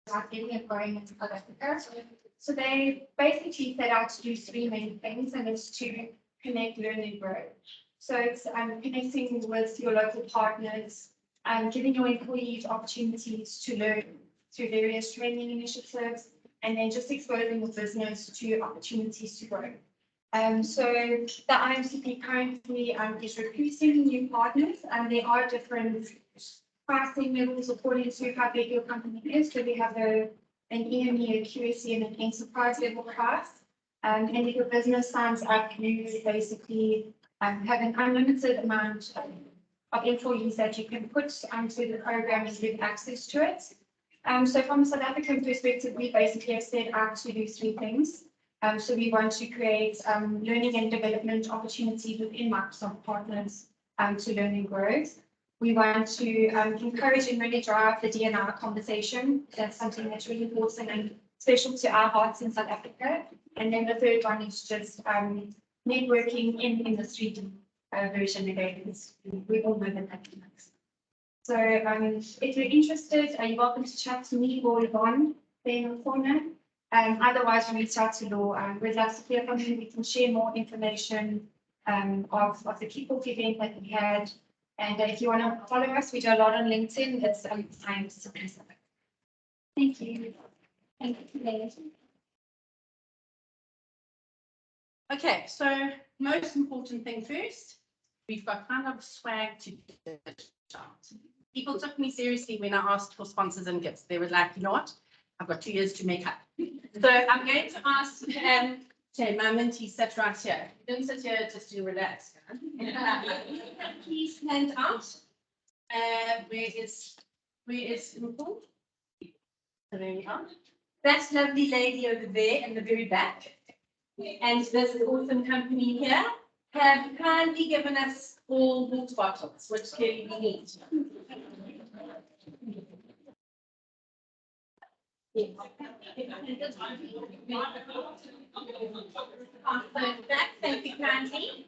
about getting it growing in South Africa. So they basically set out to do three main things, and it's to connect, learn, and grow. So it's connecting with your local partners, giving your employees opportunities to learn through various training initiatives, and then just exposing the business to opportunities to grow. So the IMCP currently is recruiting new partners, and there are different pricing levels according to how big your company is. So we have an EME, a QSE, and an enterprise level price. And if your business signs up, you basically have an unlimited amount of employees that you can put onto the program and give access to it. So from a South African perspective, we basically have set out to do three things. So we want to create learning and development opportunities within Microsoft partners to learn and grow. We want to encourage and really drive the D&I conversation. That's something that's really important and special to our hearts in South Africa. And then the third one is just networking in the 3D version again. We all know that happens. So if you're interested, you're welcome to chat to me or Yvonne there in the corner. Otherwise, reach out to Law. We'd love to hear from you. We can share more information of the kickoff event that we had. And if you want to follow us, we do a lot on LinkedIn. It's time to support. Thank you. Thank you. Okay, so most important thing first, we've got kind of swag to start. People took me seriously when I asked for sponsors and gifts. They were like, you know what? I've got 2 years to make up. So I'm going to ask my mentee sat right here. Don't sit here just to relax. Please stand out. Where is Nicole? There we are. That lovely lady over there in the very back. And this awesome company here have kindly given us all water bottles, which clearly we need. Thank you kindly.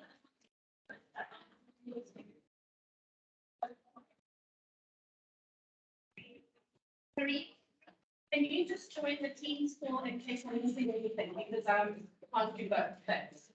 Can you just join the Teams call in case I'm missing anything, because I can't do both. Thanks.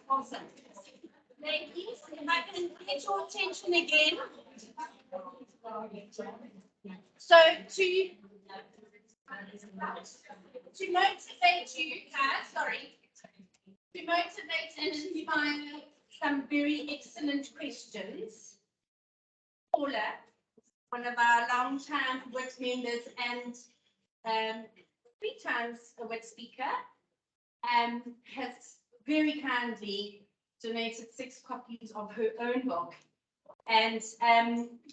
Awesome. Ladies, if I can get your attention again. So to motivate you guys, to motivate and inspire some very excellent questions, Paula, one of our long-time WIT members and 3 times a WIT speaker, has very kindly donated 6 copies of her own book. And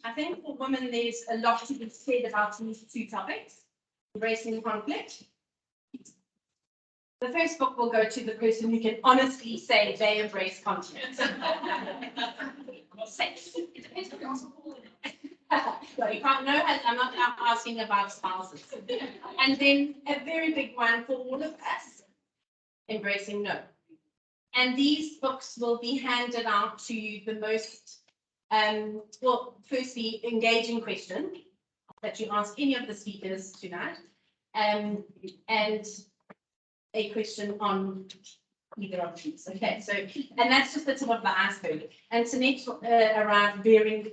I think for women, there's a lot to be said about these 2 topics, embracing conflict. The first book will go to the person who can honestly say they embrace conflict. Sex. It depends on the you can't know, I'm not asking about spouses. And then a very big one for all of us, embracing no. And these books will be handed out to the most, well, firstly, engaging question that you ask any of the speakers tonight, and a question on either of these. Okay, so, and that's just the tip of the iceberg. And Antoinette arrived bearing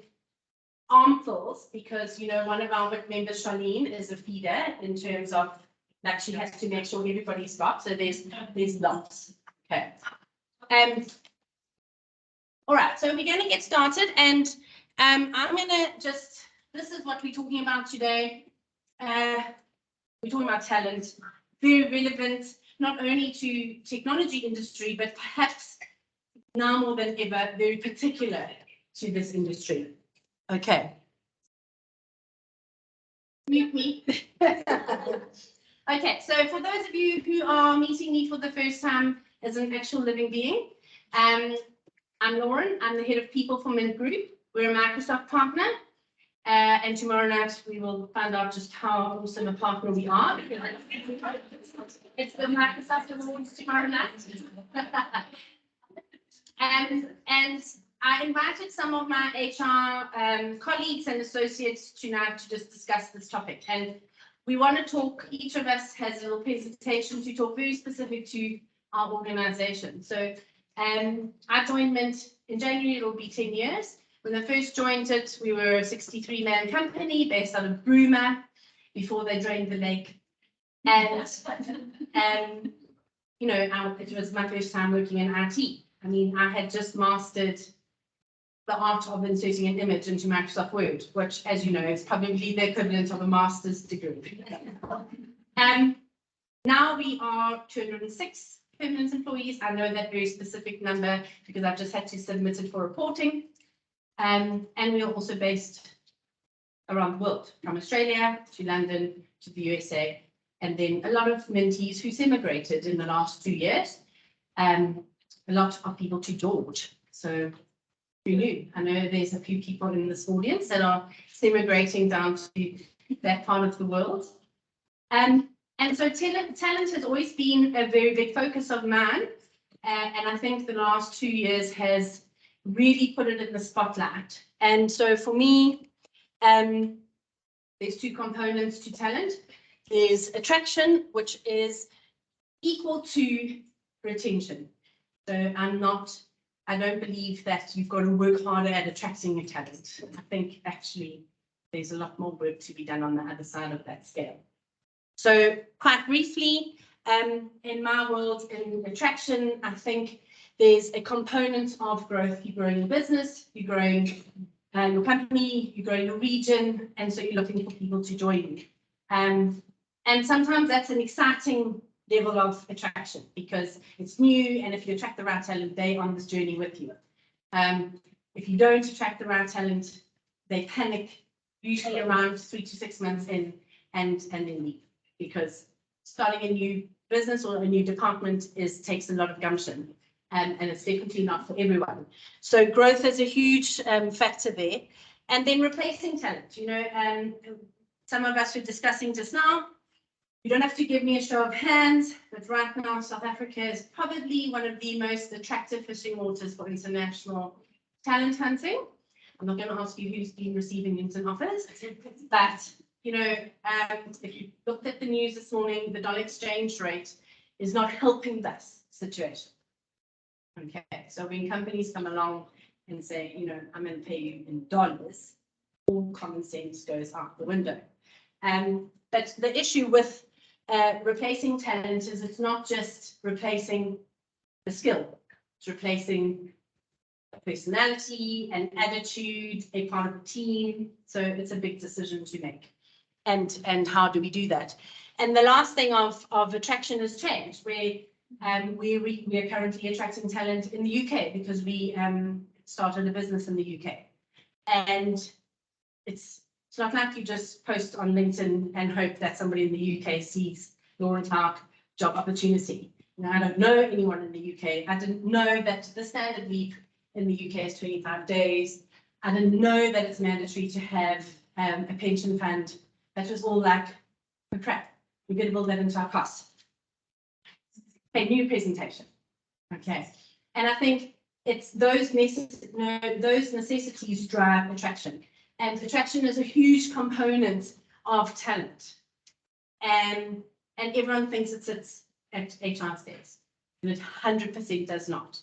armfuls because, you know, one of our WIT members, Charlene, is a feeder in terms of, like, she has to make sure everybody's got, so there's lots. Okay. All right, so we're going to get started, and I'm going to just, this is what we're talking about today. We're talking about talent, very relevant, not only to technology industry, but perhaps now more than ever, very particular to this industry. Okay. Mute me. Okay, so for those of you who are meeting me for the first time as an actual living being, I'm Lauren. I'm the head of people for Mint Group. We're a Microsoft partner. And tomorrow night we will find out just how awesome a partner we are. It's the Microsoft Awards tomorrow night. And I invited some of my HR colleagues and associates tonight to just discuss this topic. And we want to talk, each of us has a little presentation to talk very specific to our organization. So I joined Mint in January, it'll be 10 years. When I first joined it, we were a 63-man company based out of Bruma before they drained the lake. And, you know, it was my first time working in IT. I mean, I had just mastered the art of inserting an image into Microsoft Word, which, as you know, is probably the equivalent of a master's degree. Now we are 206 permanent employees. I know that very specific number because I've just had to submit it for reporting. And we are also based around the world, from Australia to London to the USA, and then a lot of mentees who's emigrated in the last 2 years. A lot of people to George. So who knew? I know there's a few people in this audience that are emigrating down to that part of the world. And so talent has always been a very big focus of mine. And I think the last 2 years has really put it in the spotlight. And so for me, there's two components to talent. There's attraction, which is equal to retention. So I don't believe that you've got to work harder at attracting your talent. I think actually there's a lot more work to be done on the other side of that scale. So quite briefly, in my world, in attraction, I think there's a component of growth. You're growing your business, you're growing your company, you're growing your region, and so you're looking for people to join you. And sometimes that's an exciting level of attraction because it's new, and if you attract the right talent, they're on this journey with you. If you don't attract the right talent, they panic usually around 3 to 6 months in and then leave, because starting a new business or a new department takes a lot of gumption, and it's definitely not for everyone. So growth is a huge factor there. And then replacing talent, you know, some of us were discussing just now. You don't have to give me a show of hands, but right now South Africa is probably one of the most attractive fishing waters for international talent hunting. I'm not going to ask you who's been receiving LinkedIn offers, but you know, if you looked at the news this morning, the dollar exchange rate is not helping this situation. Okay, so when companies come along and say, you know, I'm going to pay you in dollars, all common sense goes out the window. But the issue with replacing talent is it's not just replacing the skill, it's replacing a personality, an attitude, a part of the team. So it's a big decision to make. And how do we do that? And the last thing of attraction has changed, where we are currently attracting talent in the UK because we started a business in the UK. And it's not like you just post on LinkedIn and hope that somebody in the UK sees Lauren Clark job opportunity. Now, I don't know anyone in the UK. I didn't know that the standard leave in the UK is 25 days. I didn't know that it's mandatory to have a pension fund. That was all like, oh crap, we're going to build that into our costs. Okay, new presentation. Okay, and I think it's those necessities drive attraction. And attraction is a huge component of talent. And everyone thinks it sits at HR's desk, and it 100% does not.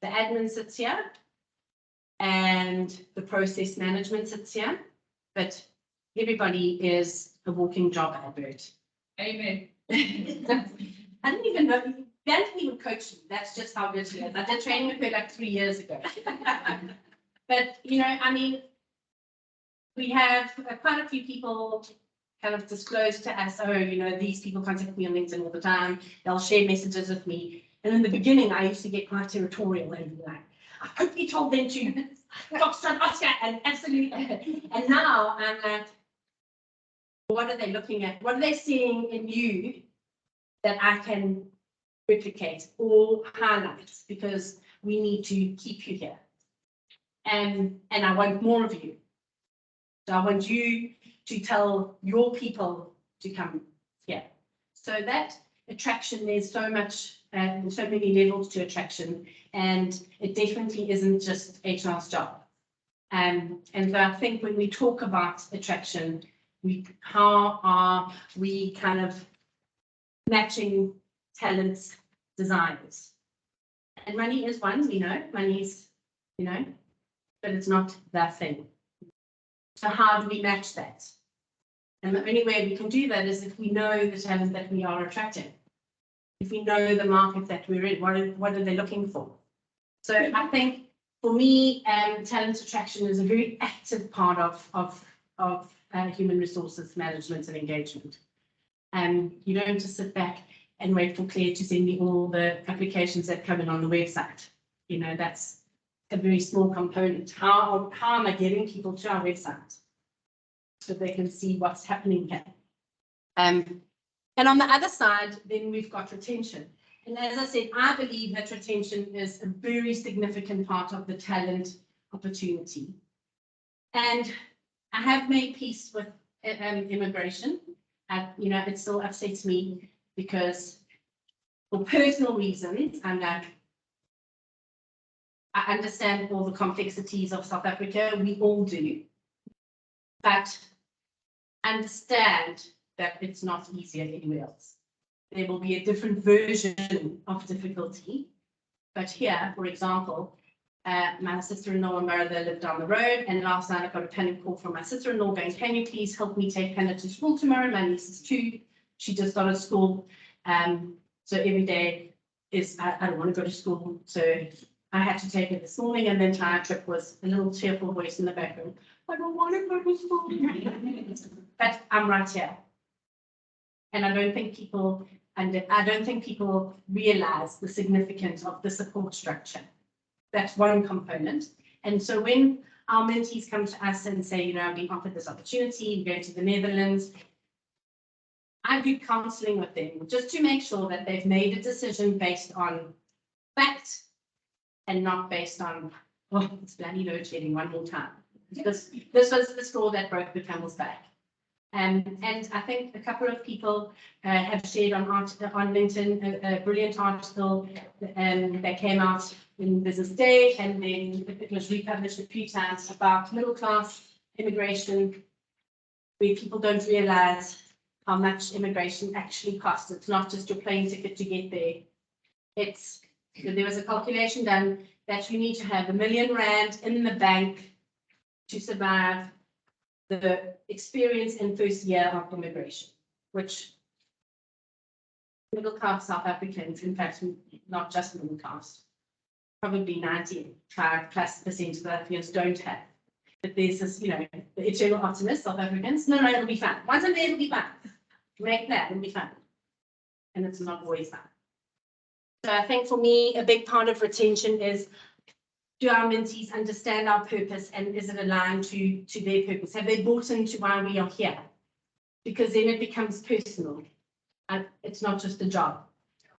The admin sits here, and the process management sits here, but everybody is a walking job advert. Amen. I didn't even know, Dan didn't even coach me. That's just how good she is. I did training with her like 3 years ago. But, you know, I mean, we have quite a few people kind of disclose to us, oh, you know, these people contact me on LinkedIn all the time. They'll share messages with me. And in the beginning, I used to get quite territorial and be like, I hope you told them to Foxtrot Oscar and absolutely. And now I'm like, what are they looking at? What are they seeing in you that I can replicate or highlight? Because we need to keep you here. And I want more of you. So I want you to tell your people to come here. So that attraction, there's so much, so many levels to attraction, and it definitely isn't just HR's job. And so I think when we talk about attraction, how are we kind of matching talents, desires? And money is one, we know, money is, you know, but it's not that thing. So how do we match that? And the only way we can do that is if we know the talent that we are attracting. If we know the market that we're in, what are they looking for? So I think for me, talent attraction is a very active part of human resources management and engagement. You don't just sit back and wait for Claire to send me all the applications that come in on the website. You know, that's a very small component. How am I getting people to our website so they can see what's happening here? And on the other side, then we've got retention. And as I said, I believe that retention is a very significant part of the talent opportunity. And I have made peace with immigration. You know, it still upsets me because for personal reasons, I'm like, I understand all the complexities of South Africa, we all do. But understand that it's not easier anywhere else. There will be a different version of difficulty. But here, for example, my sister-in-law and brother live down the road, and last night I got a panic call from my sister-in-law going, can you please help me take Hannah to school tomorrow? My niece is 2. She just started school. So every day is, I don't want to go to school. So I had to take it this morning, and the entire trip was a little cheerful voice in the background. I don't want to go to school. But I'm right here. And I don't think people realize the significance of the support structure. That's one component. And so when our mentees come to us and say, you know, I'm being offered this opportunity, we're going to the Netherlands, I do counseling with them just to make sure that they've made a decision based on fact and not based on, oh, it's bloody load shedding one more time. Because this was the straw that broke the camel's back. And I think a couple of people have shared on LinkedIn a brilliant article that came out in Business Day, and then it was republished a few times about middle class immigration, where people don't realize how much immigration actually costs. It's not just your plane ticket to get there. It's, there was a calculation done that you need to have R1 million in the bank to survive the experience in first year of immigration, which middle class South Africans, in fact, not just middle class, probably 95+% of South Africans don't have. But there's this, you know, the eternal optimist South Africans, no, it'll be fine. Once I'm there, it'll be fine. Make that, it'll be fine. And it's not always fine. So I think for me, a big part of retention is, do our mentees understand our purpose, and is it aligned to their purpose? Have they bought into why we are here? Because then it becomes personal. It's not just a job.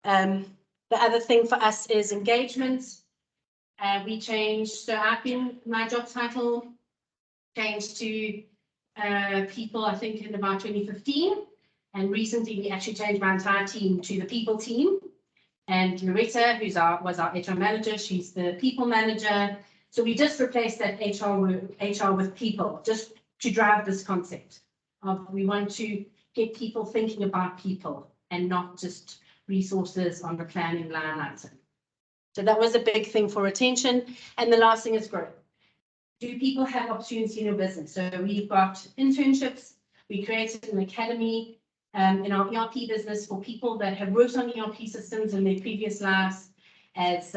The other thing for us is engagement. We changed, so my job title changed to people, I think in about 2015. And recently we actually changed my entire team to the people team. And Loretta, was our HR manager, she's the people manager. So we just replaced that HR with people, just to drive this concept of, we want to get people thinking about people and not just resources on the planning line item. So that was a big thing for retention. And the last thing is growth. do people have opportunity in your business? So we've got internships. We created an academy in our ERP business for people that have worked on ERP systems in their previous lives as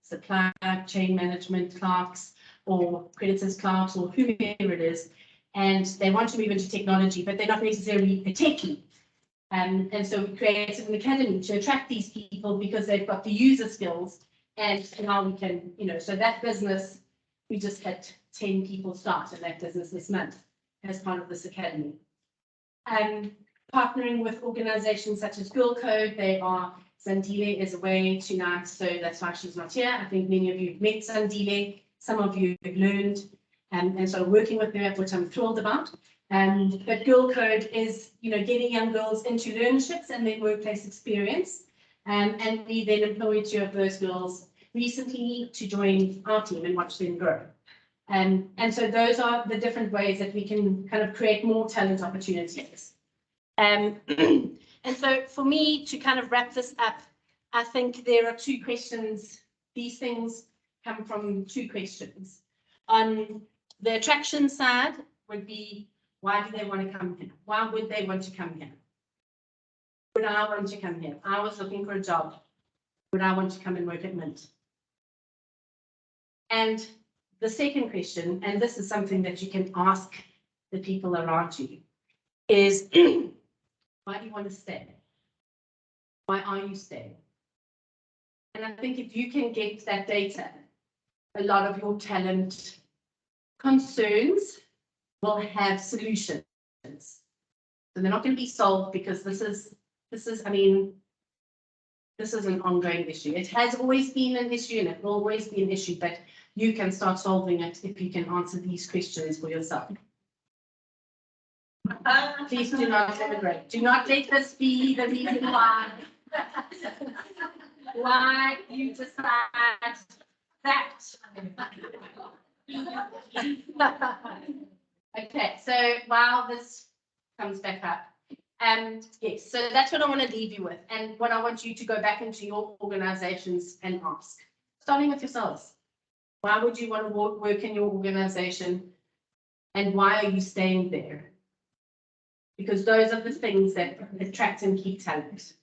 supply chain management clerks or creditors clerks or whomever it is. And they want to move into technology, but they're not necessarily a techie. And so we created an academy to attract these people because they've got the user skills. And now we can, so that business, we just had 10 people start in that business this month as part of this academy. Partnering with organizations such as Girl Code, Zandile is away tonight, so that's why she's not here. I think many of you have met Zandile, some of you have learned, and so working with her, which I'm thrilled about. But Girl Code is, getting young girls into learnerships and then workplace experience. And we then employed 2 of those girls recently to join our team and watch them grow. And so those are the different ways that we can kind of create more talent opportunities. And so for me to kind of wrap this up, I think there are 2 questions. These things come from 2 questions. On the attraction side would be, why do they want to come here? Why would they want to come here? Would I want to come here? I was looking for a job. Would I want to come and work at Mint? And the second question, and this is something that you can ask the people around you, is why do you want to stay? Why are you staying? And I think if you can get that data, a lot of your talent concerns will have solutions. So they're not going to be solved because this is an ongoing issue. It has always been an issue and it will always be an issue, but you can start solving it if you can answer these questions for yourself. Please do not immigrate. Do not let this be the reason why you decide that. Okay, so while this comes back up, yes, so that's what I want to leave you with, and what I want you to go back into your organizations and ask, starting with yourselves. Why would you want to work in your organization, and why are you staying there? Because those are the things that attract and keep talent.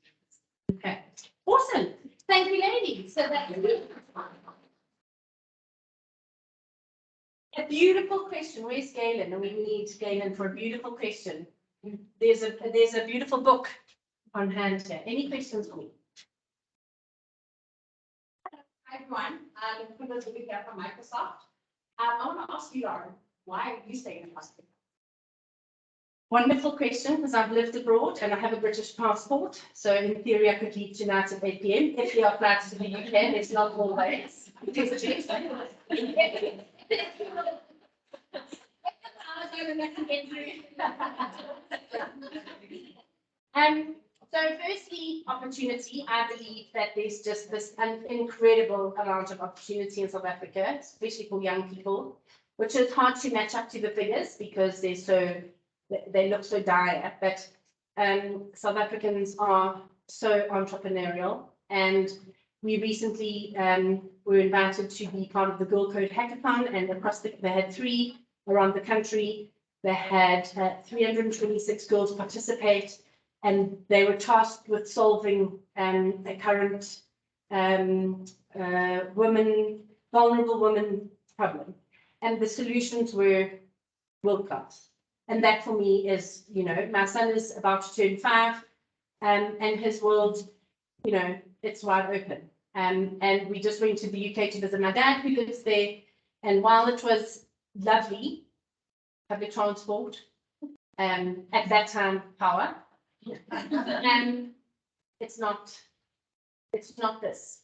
Okay, awesome. Thank you, ladies. So that's a beautiful question. Where's Galen? And we need Galen for a beautiful question. There's a beautiful book on hand here. Any questions for me? Hi everyone, I'm Vanessa here from Microsoft. I want to ask you, Lauren, why are you staying in Australia? Wonderful question, because I've lived abroad and I have a British passport. So in theory, I could leave tonight at 8 p.m. If there are flights to the UK, it's not always. So firstly, opportunity. I believe that there's just this incredible amount of opportunity in South Africa, especially for young people, which is hard to match up to the figures because they look so dire. But South Africans are so entrepreneurial, and we recently were invited to be part of the Girl Code Hackathon, and they had 3 around the country. They had 326 girls participate, and they were tasked with solving a current vulnerable women problem. And the solutions were world class. And that for me is, my son is about to turn 5, and his world, it's wide open. And we just went to the UK to visit my dad who lives there. And while it was lovely, public transport, at that time, power, it's not this,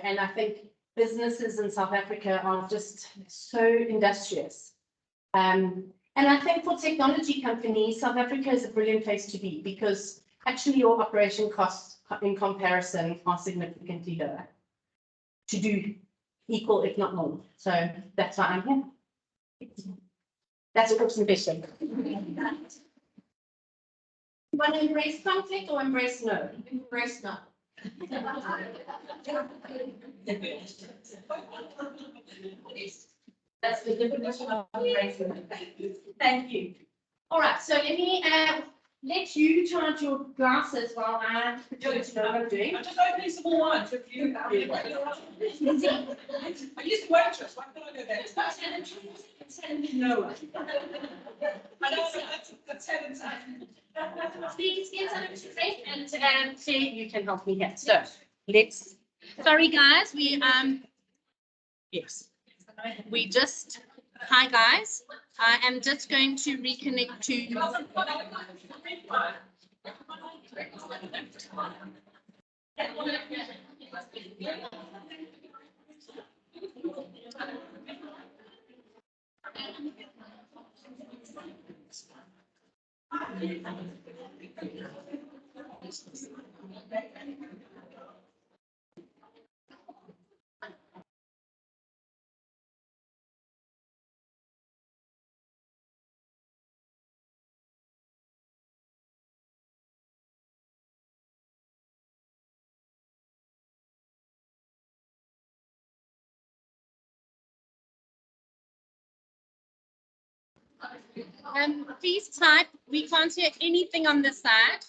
and I think businesses in South Africa are just so industrious. And I think for technology companies, South Africa is a brilliant place to be because actually your operation costs in comparison are significantly lower to do equal, if not more. So that's why I'm here. That's a question question. You want to embrace conflict or embrace no? Embrace no. That's the definition of embracing. Thank you. All right, so let me let you charge your glasses while I pretend to know what I'm doing. I'm just opening some more wine, so if you. I used to waitress, why can't I do that? No. I know, that's heaven's. Please get something to drink and say you can help me here. So let's, sorry guys, yes. We just, hi guys, I am just going to reconnect to. Please type, we can't hear anything on this side.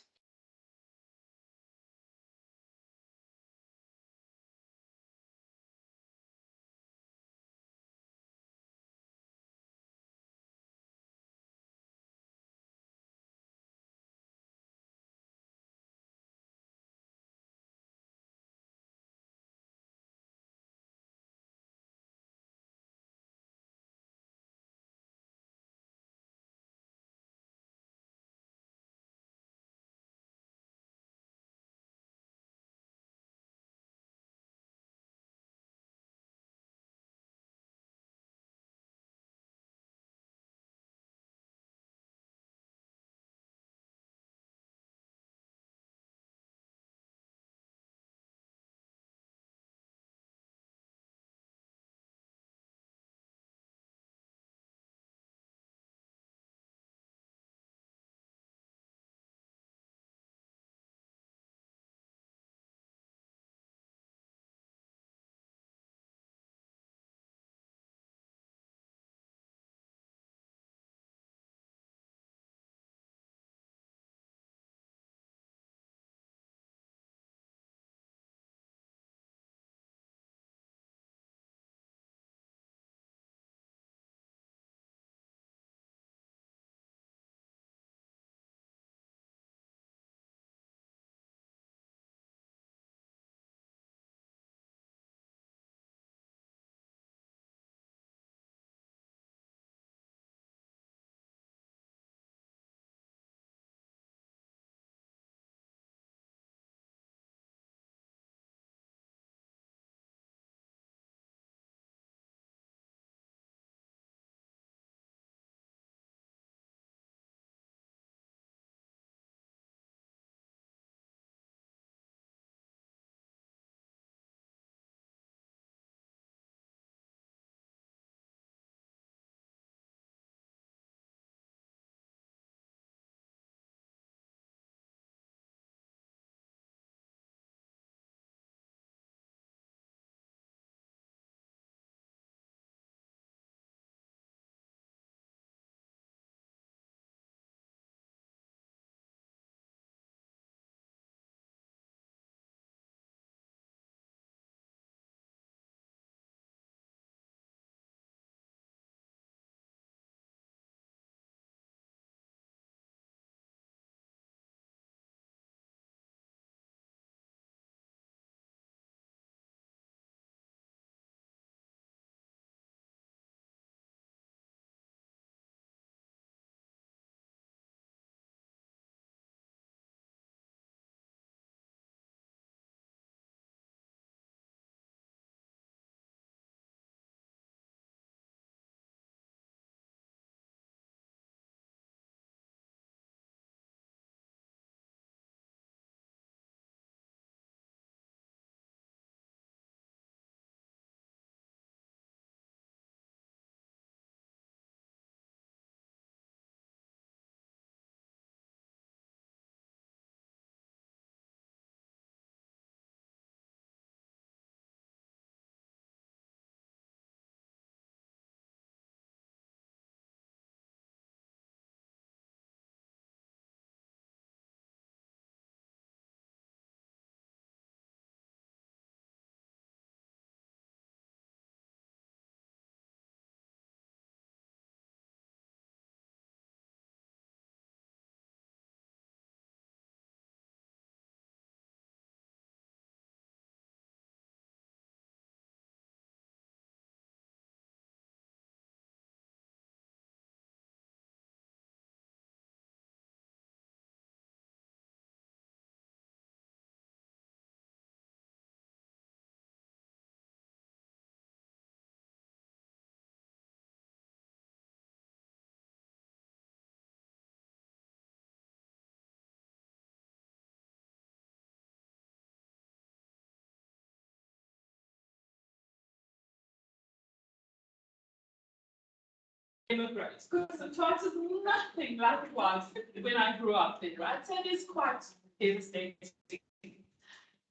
immigrants, because the class is nothing like it was when I grew up in, right? So it is quite devastating.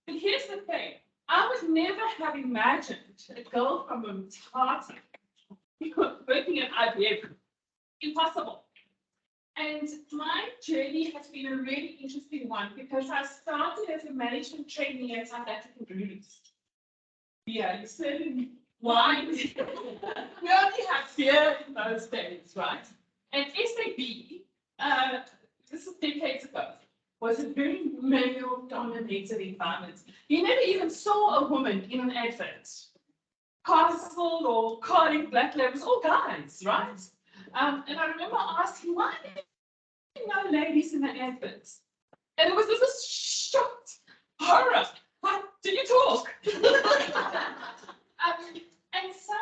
But here's the thing, I would never have imagined a girl from Umtata working at IBM. Impossible. And my journey has been a really interesting one because I started as a management trainee at South African Breweries. Yeah, you certainly wine. We only had beer in those days, right? And SAB, this is decades ago, was a very male-dominated environment. You never even saw a woman in an advert. Castle or Carling Black Labels, all guys, right? And I remember asking, why no ladies in the adverts? And it was this shocked horror. What? Do you talk? And so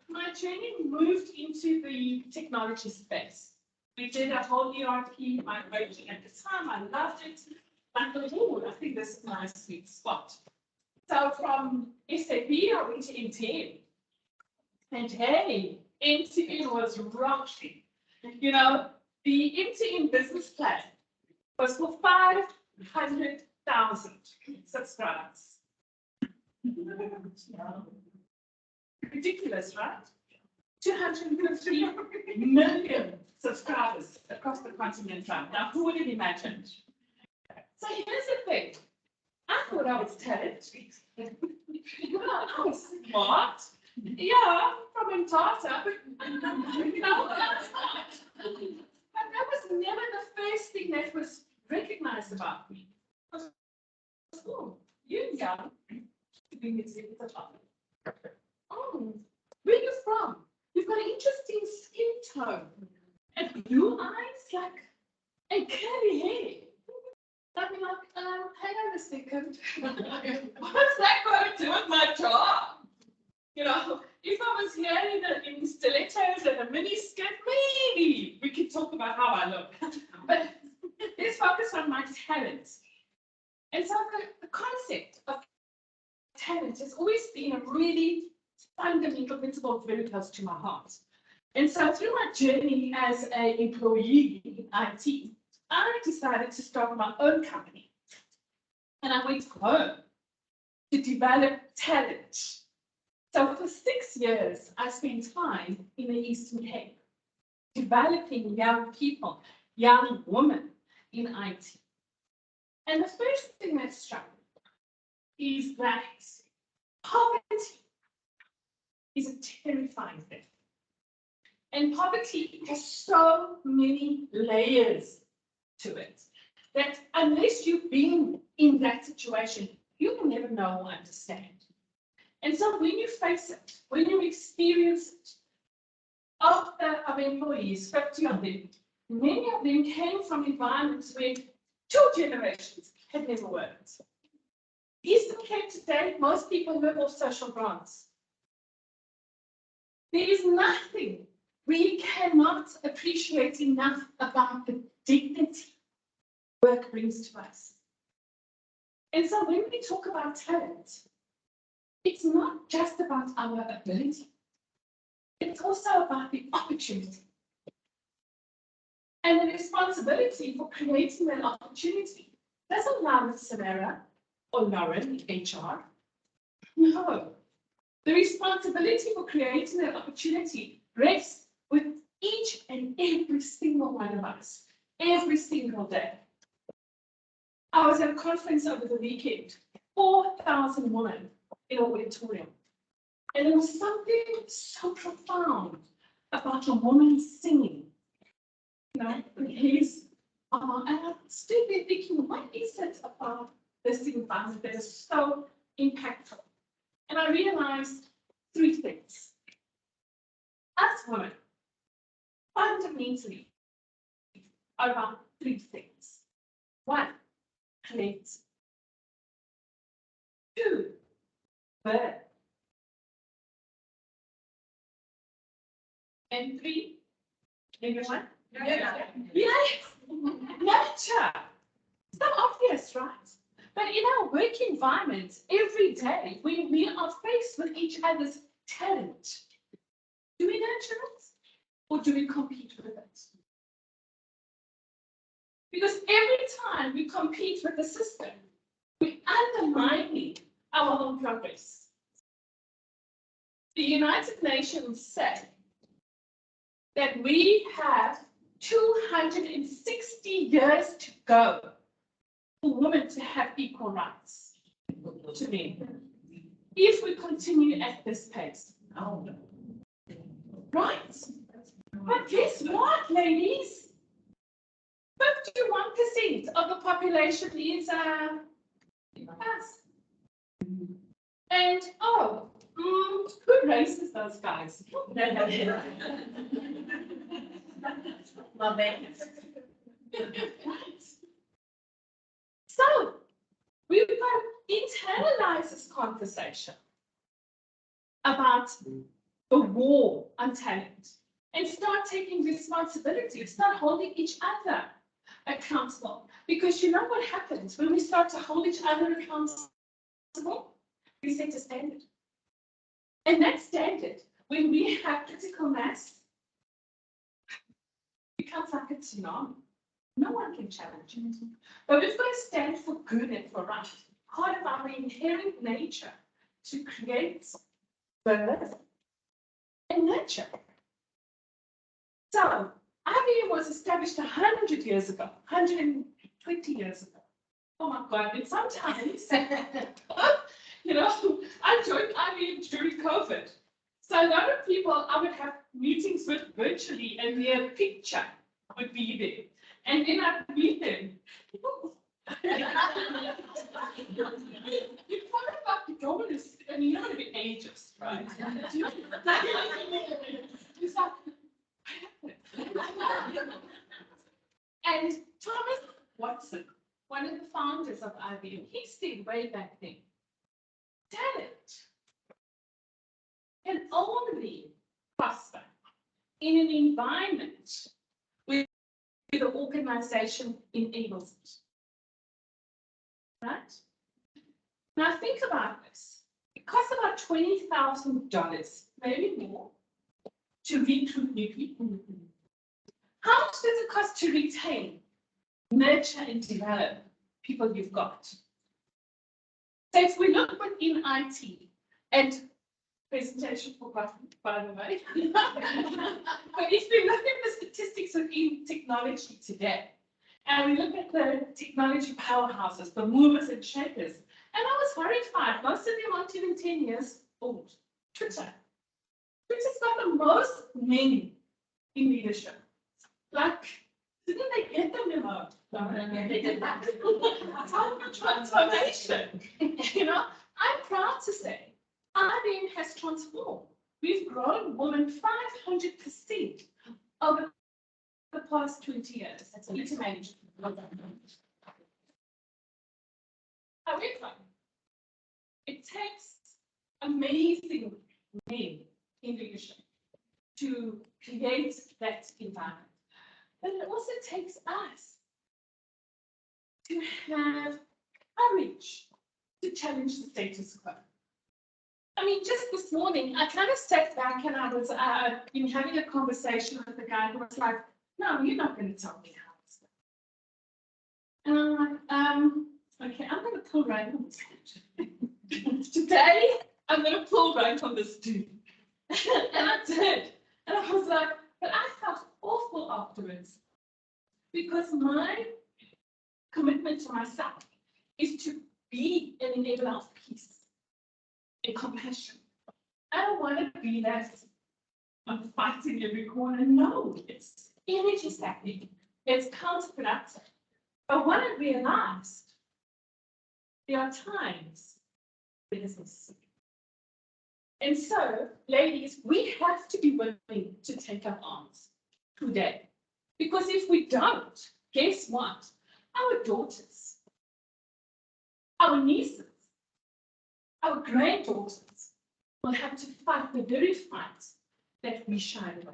my journey moved into the technology space. We did a whole ERP migration at the time. I loved it. I thought, oh, I think this is my sweet spot. So from SAP, I went to MTN. And hey, MTN was rocking. You know, the MTN business plan was for 500,000 subscribers. Ridiculous, right? 250 million subscribers across the continent. Now, who would have imagined? So here's the thing. I thought I was talented. I was smart. Yeah, from Umtata, but you know, but that was never the first thing that was recognized about me. Oh, you're young. Oh, where are you from? You've got an interesting skin tone and blue eyes, like, and curly hair. I'd be like, hang on a second. What's that got to do with my job? You know, if I was here in stilettos and a mini skirt, maybe we could talk about how I look. But let's focus on my talents. And so the concept of talent has always been a really fundamental principle very close to my heart. And so through my journey as an employee in IT, I decided to start my own company. And I went home to develop talent. So for 6 years, I spent time in the Eastern Cape, developing young people, young women in IT. And the first thing that struck me is that poverty is a terrifying thing. And poverty has so many layers to it that unless you've been in that situation, you will never know or understand. And so when you face it, when you experience it, of employees, 50 of them, many of them came from environments where 2 generations had never worked. Eastern Cape today, most people live off social grants. There is nothing we cannot appreciate enough about the dignity work brings to us. And so when we talk about talent, it's not just about our ability. It's also about the opportunity. And the responsibility for creating that opportunity doesn't lie with Sameera or Lauren in HR. No. The responsibility for creating that opportunity rests with each and every single one of us, every single day. I was at a conference over the weekend, 4,000 women in an auditorium. And there was something so profound about a woman singing. You know, and I stood there thinking, what is it about this environment that is so impactful? And I realized 3 things. Us women, fundamentally, are about 3 things. 1, connect. 2, birth. And 3, everyone? Yes, nature. So obvious, right? But in our work environment, every day, we are faced with each other's talent. Do we nurture it? or do we compete with it? Because every time we compete with the system, we're undermining our own progress. The United Nations said that we have 260 years to go for women to have equal rights to men. If we continue at this pace. Right. But guess what, ladies? 51% of the population is us. And who raises those guys? Love it. Right. So we've got to internalize this conversation about the war on talent and start taking responsibility, start holding each other accountable. Because you know what happens when we start to hold each other accountable? We set a standard. And that standard, when we have critical mass, becomes like a tsunami. No one can challenge it. But we've got to stand for good and for right. Part of our inherent nature to create birth and nurture. So, IBM was established 100 years ago, 120 years ago. Oh my God, and sometimes, I joined IBM during COVID. So a lot of people I would have meetings with virtually and their picture would be there. And then I'd meet them. You thought about the governors, and you don't want to be ageist, right? It's like, and Thomas Watson, one of the founders of IBM, he said way back then, talent can only prosper in an environment where the organization enables it. Right? Now think about this. It costs about $20,000, maybe more, to recruit new people. How much does it cost to retain, nurture, and develop people you've got? So if we look within IT, and presentation forgotten, by the way, but if we look at the statistics within technology today, and we look at the technology powerhouses, the movers and shakers, and I was horrified. Most of them aren't even 10 years old. Twitter's got the most men in leadership. Like, didn't they get the memo? They did that. Transformation. I'm proud to say IBM has transformed. We've grown women 500% over the past 20 years. That's easy to manage. However, it takes amazing men in leadership to create that environment. But it also takes us to have courage to challenge the status quo. I mean, just this morning, I kind of sat back and I was having a conversation with the guy who was like, no, you're not going to tell me how it's done. And I'm like, okay, I'm going to pull right on this. Today, I'm going to pull right on this dude. And I did. And I was like, but I felt awful afterwards because my commitment to myself is to be an enabler of peace and compassion. I don't want to be that I'm fighting every corner. No, it's energy sapping. It's counterproductive. But what I realized, there are times when it's necessary. And so, ladies, we have to be willing to take up arms today. Because if we don't, guess what? Our daughters, our nieces, our granddaughters will have to fight the very fight that we shied away from.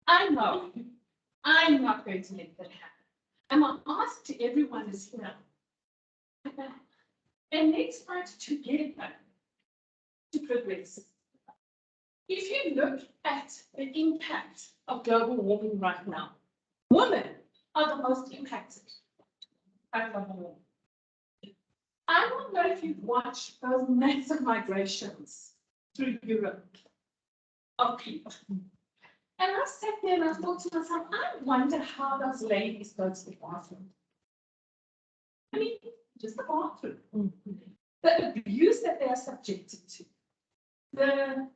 I know I'm not going to let that happen. And my ask to everyone is here. And let's fight together to progress. if you look at the impact of global warming right now, women are the most impacted by global warming. I don't know if you've watched those massive migrations through Europe of people. And I sat there and I thought to myself, I wonder how those ladies go to the bathroom. I mean, just the bathroom. The abuse that they are subjected to, the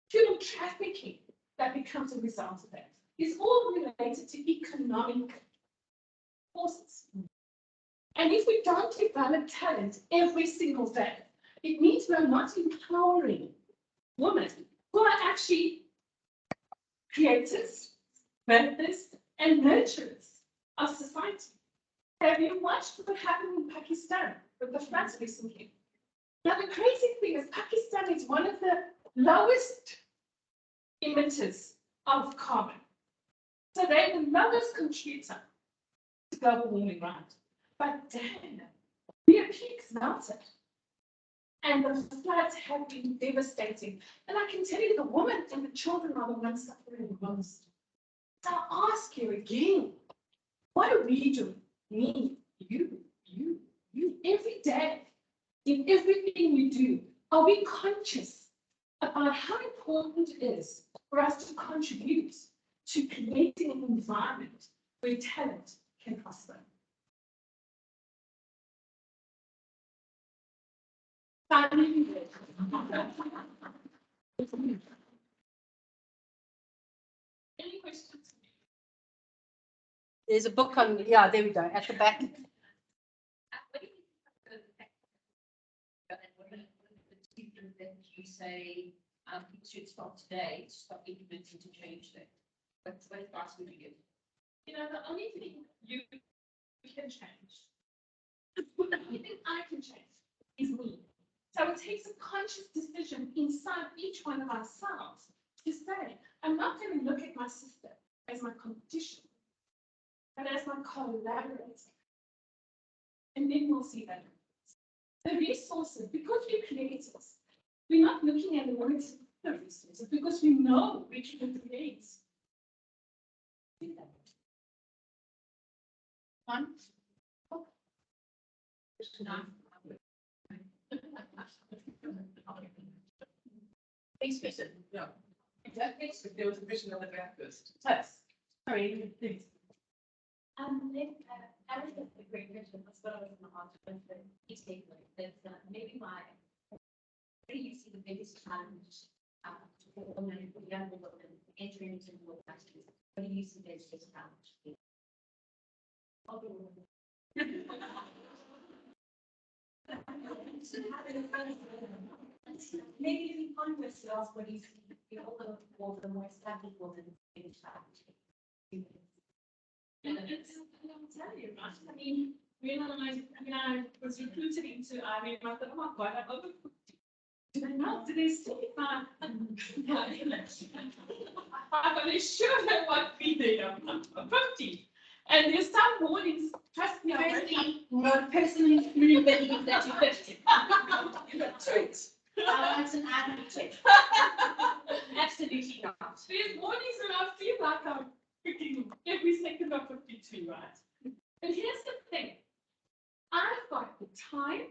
human trafficking that becomes a result of that, is all related to economic forces. And if we don't develop talent every single day, it means we're not empowering women who are actually creators, builders, and nurturers of society. Have you watched what happened in Pakistan with the floods recently? Now, the crazy thing is Pakistan is one of the lowest emitters of carbon. So they're the lowest contributor to global warming, right? But damn, their peaks melted. And the floods have been devastating. And I can tell you the women and the children are the ones suffering the most. So I'll ask you again, what are we doing? Me, you, every day, in everything we do, are we conscious about how important it is for us to contribute to creating an environment where talent can prosper? Any questions? There's a book on, yeah, there we go, at the back. That you say people should start today to start implementing to change that. What advice would you give? You know, the only thing you can change, the only thing I can change is me. So it takes a conscious decision inside each one of ourselves to say, I'm not going to look at my sister as my competition, but as my collaborator. And then we'll see that. The resources, because we're creators, we're not looking at the limits of the resources because we know we can create. One. Thanks, Jason. Yeah. Exactly. If there was a question on the back first. Yes. Sorry, please. I was a great question. That's what I was going to ask. But it's takeaway. That's maybe why you see the biggest challenge for women, for young women entering into the workforce. What do you see as the challenge? Maybe if you find yourself when you see the older or the more established woman in challenge. And I'll tell you, right? I mean, when I was recruited into IBM, I thought, oh my God, I'm over 50. Do they still find? I'm going to sure they won't be there. I'm 50. And there's some mornings, trust me, Firstly, not personally believe that you're 50. You got traits. It's an advocate. Absolutely not. there's mornings when I feel like I'm freaking every second of 52, right? And here's the thing. I've got the time.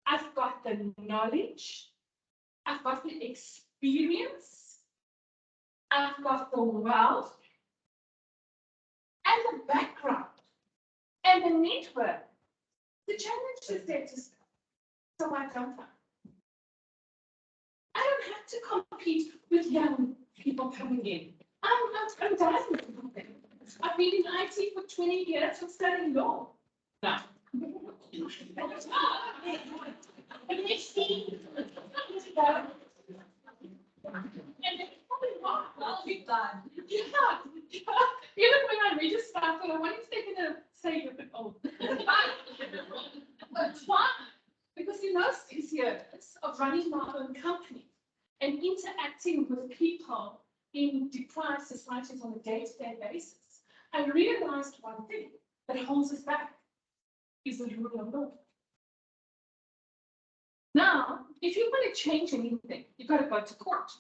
I've got the knowledge. I've got the experience. I've got the wealth and the background and the network. The challenge is there to stop. So why don't I? I don't have to compete with young people coming in. I'm done with it. I've been in IT for 20 years. I'm studying law. No. Even when I register, I thought I wanted to going to say you're a bit old. But why? Because in those 6 years of running my own company and interacting with people in deprived societies on a day-to-day basis, I realized one thing that holds us back is the rule of law. Now, if you want to change anything, you've got to go to court.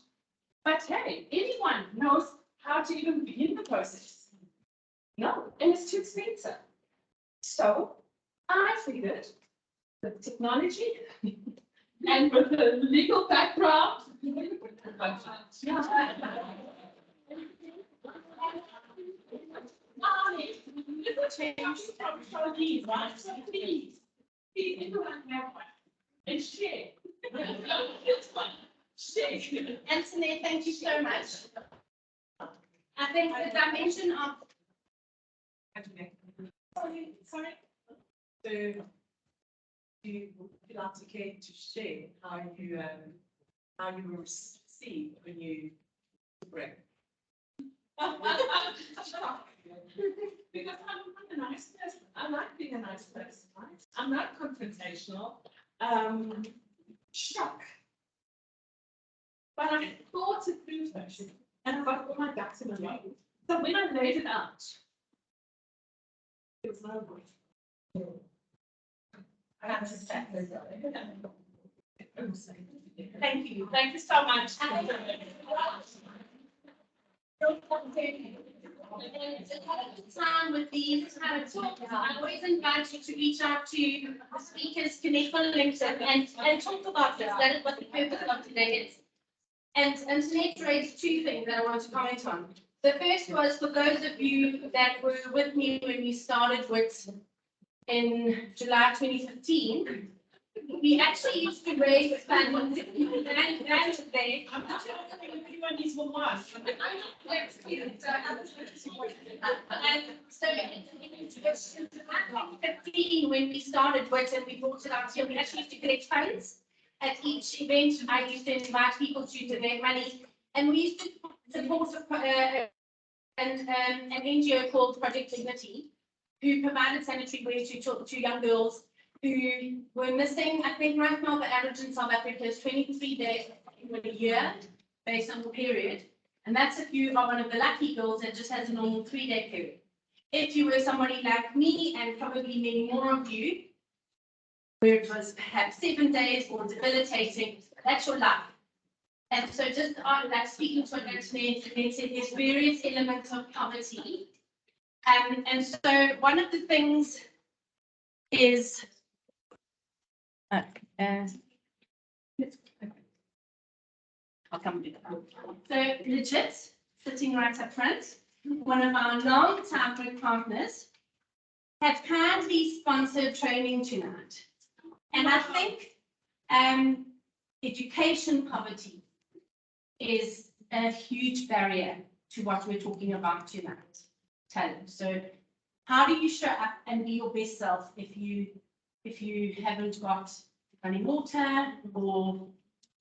But hey, anyone knows how to even begin the process. No, and it's too expensive. So I figured with technology and with the legal background. Please, everyone have one and share. Antoinette, thank you so much. I think the dimension of. Sorry. So, do you like to care to share how you were received when you break? Because I'm a nice person. I like being a nice person, right? I'm not confrontational. Shock. But I thought it through first, and I got all my ducks in a row. So when I laid it out, it was no good. Thank you. Thank you so much. Time with these kind of talks, I always invite you to reach out to the speakers, connect on LinkedIn and talk about this. That is what the purpose of today is. And Antoinette raised two things that I want to comment on. The first was for those of you that were with me when we started WIT in July 2015. We actually used to raise funds and today. I'm not sure everyone needs one more. And so in 2015, when we started WIT and we brought it out here, we actually used to collect funds. At each event, I used to invite people to donate money, and we used to support an NGO called Project Dignity, who provided sanitary wear to young girls who were missing. I think right now the average in South Africa is 23 days in a year based on the period. And that's if you are one of the lucky girls that just has a normal 3-day period. If you were somebody like me and probably many more of you, where it was perhaps 7 days or debilitating, that's your life. And so just like speaking to Antoinette, there's various elements of poverty. And so one of the things is I'll come with that. So Legit, sitting right up front, one of our long-time work partners, have kindly sponsored training tonight. And I think education poverty is a huge barrier to what we're talking about tonight. Talent. So how do you show up and be your best self if you haven't got running water or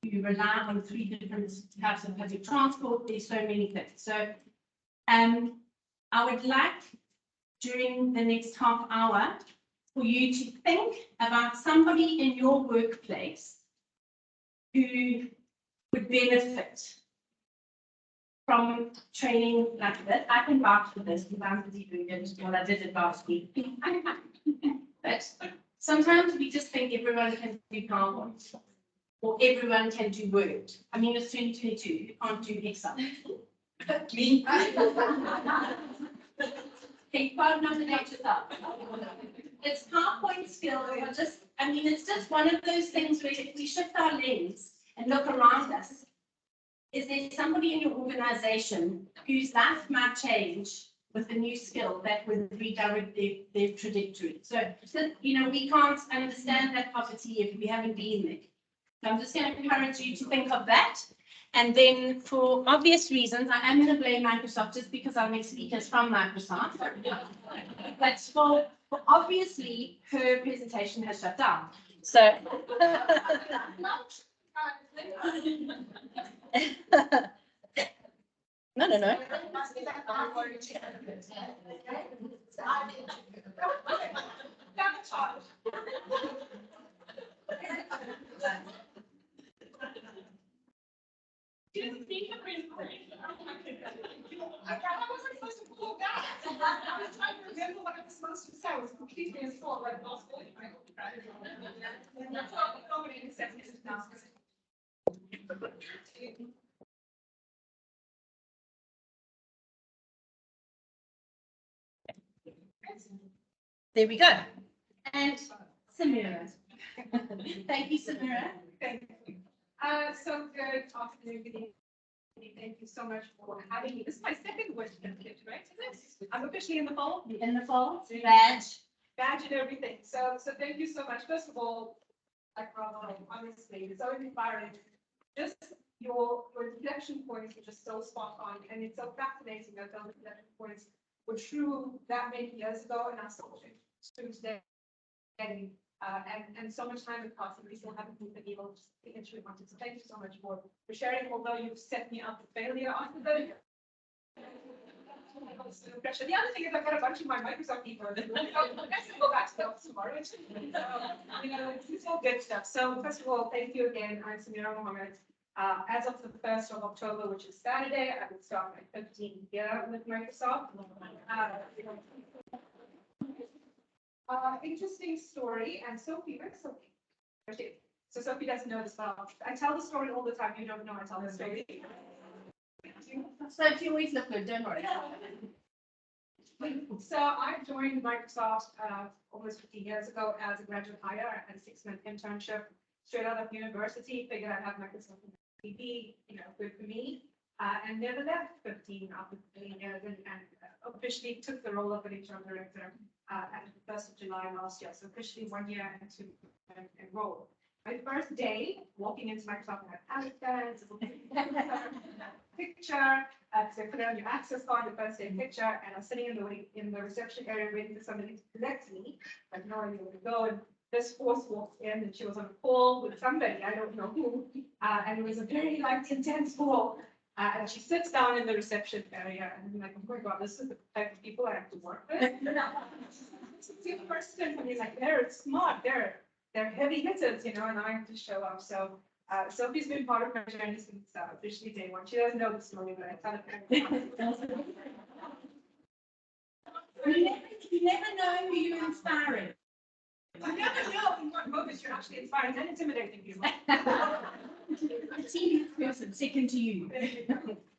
you rely on 3 different types of public transport? There's so many things. So I would like during the next half hour for you to think about somebody in your workplace who would benefit from training like this. I can vouch for this because I'm busy doing it. Well, I did it last week. But sometimes we just think everyone can do PowerPoint or everyone can do Word. I mean, it's 2022. You can't do Excel. Me. Okay, you can't nominate yourself. It's PowerPoint skills are just, I mean, it's just one of those things where if we shift our lens and look around us, is there somebody in your organization whose life might change with a new skill that would redirect their trajectory? So, you know, we can't understand that poverty if we haven't been there. So I'm just going to encourage you to think of that. And then for obvious reasons, I am going to blame Microsoft just because our next speaker is from Microsoft. But for obviously, her presentation has shut down. So. No. I wasn't supposed to pull that. I was trying to remember what I was supposed to say. I was completely assault like last week. There we go. And Sameera. Thank you, Sameera. Thank you. So good afternoon, good evening. Thank you so much for having me. This is my second WIT certificate, right? I'm officially in the fold. In the fall, badge. And everything. So thank you so much. First of all, like bravo, honestly, it's so inspiring. Just your reflection points were just so spot on, and it's so fascinating that those reflection points were true that many years ago, and are still true today. And so much time has passed, and we still haven't moved the needle. Just eventually wanted. So thank you so much for sharing. Although you've set me up for failure after the pressure. The other thing is I've got a bunch of my Microsoft people. I'm going to go back to the office tomorrow. It's all good stuff. So first of all, thank you again. I'm Sameera Mohamed. As of the 1st of October, which is Saturday, I will start my 15th year with Microsoft. Interesting story, and Sophie, where's Sophie? Okay. So Sophie doesn't know this, but I tell the story all the time. You don't know I tell the story. So you always look good, don't worry. So I joined Microsoft almost 15 years ago as a graduate hire. I had a 6-month internship straight out of university. Figured I'd have Microsoft on TV, good for me. And never left 15 after 15 years, and officially took the role of an HR director at the 1st of July last year. So officially 1 year into enroll. My first day walking into Microsoft, I had Palestine, picture, so put it on your access card, the first day picture, and I'm sitting in the reception area waiting for somebody to collect me. I have no idea where to go, and this force walked in, and she was on a call with somebody, I don't know who, and it was a very intense call. And she sits down in the reception area, and I'm like, oh my God, this is the type of people I have to work with. This is the person, I mean, like, they're smart, they're heavy hitters, and I have to show up. So Sophie's been part of my journey since officially day one. She doesn't know the story, but I tell her. You never know who you're inspiring. You never know in what moments you're actually inspiring and intimidating people. A TV person, second to you.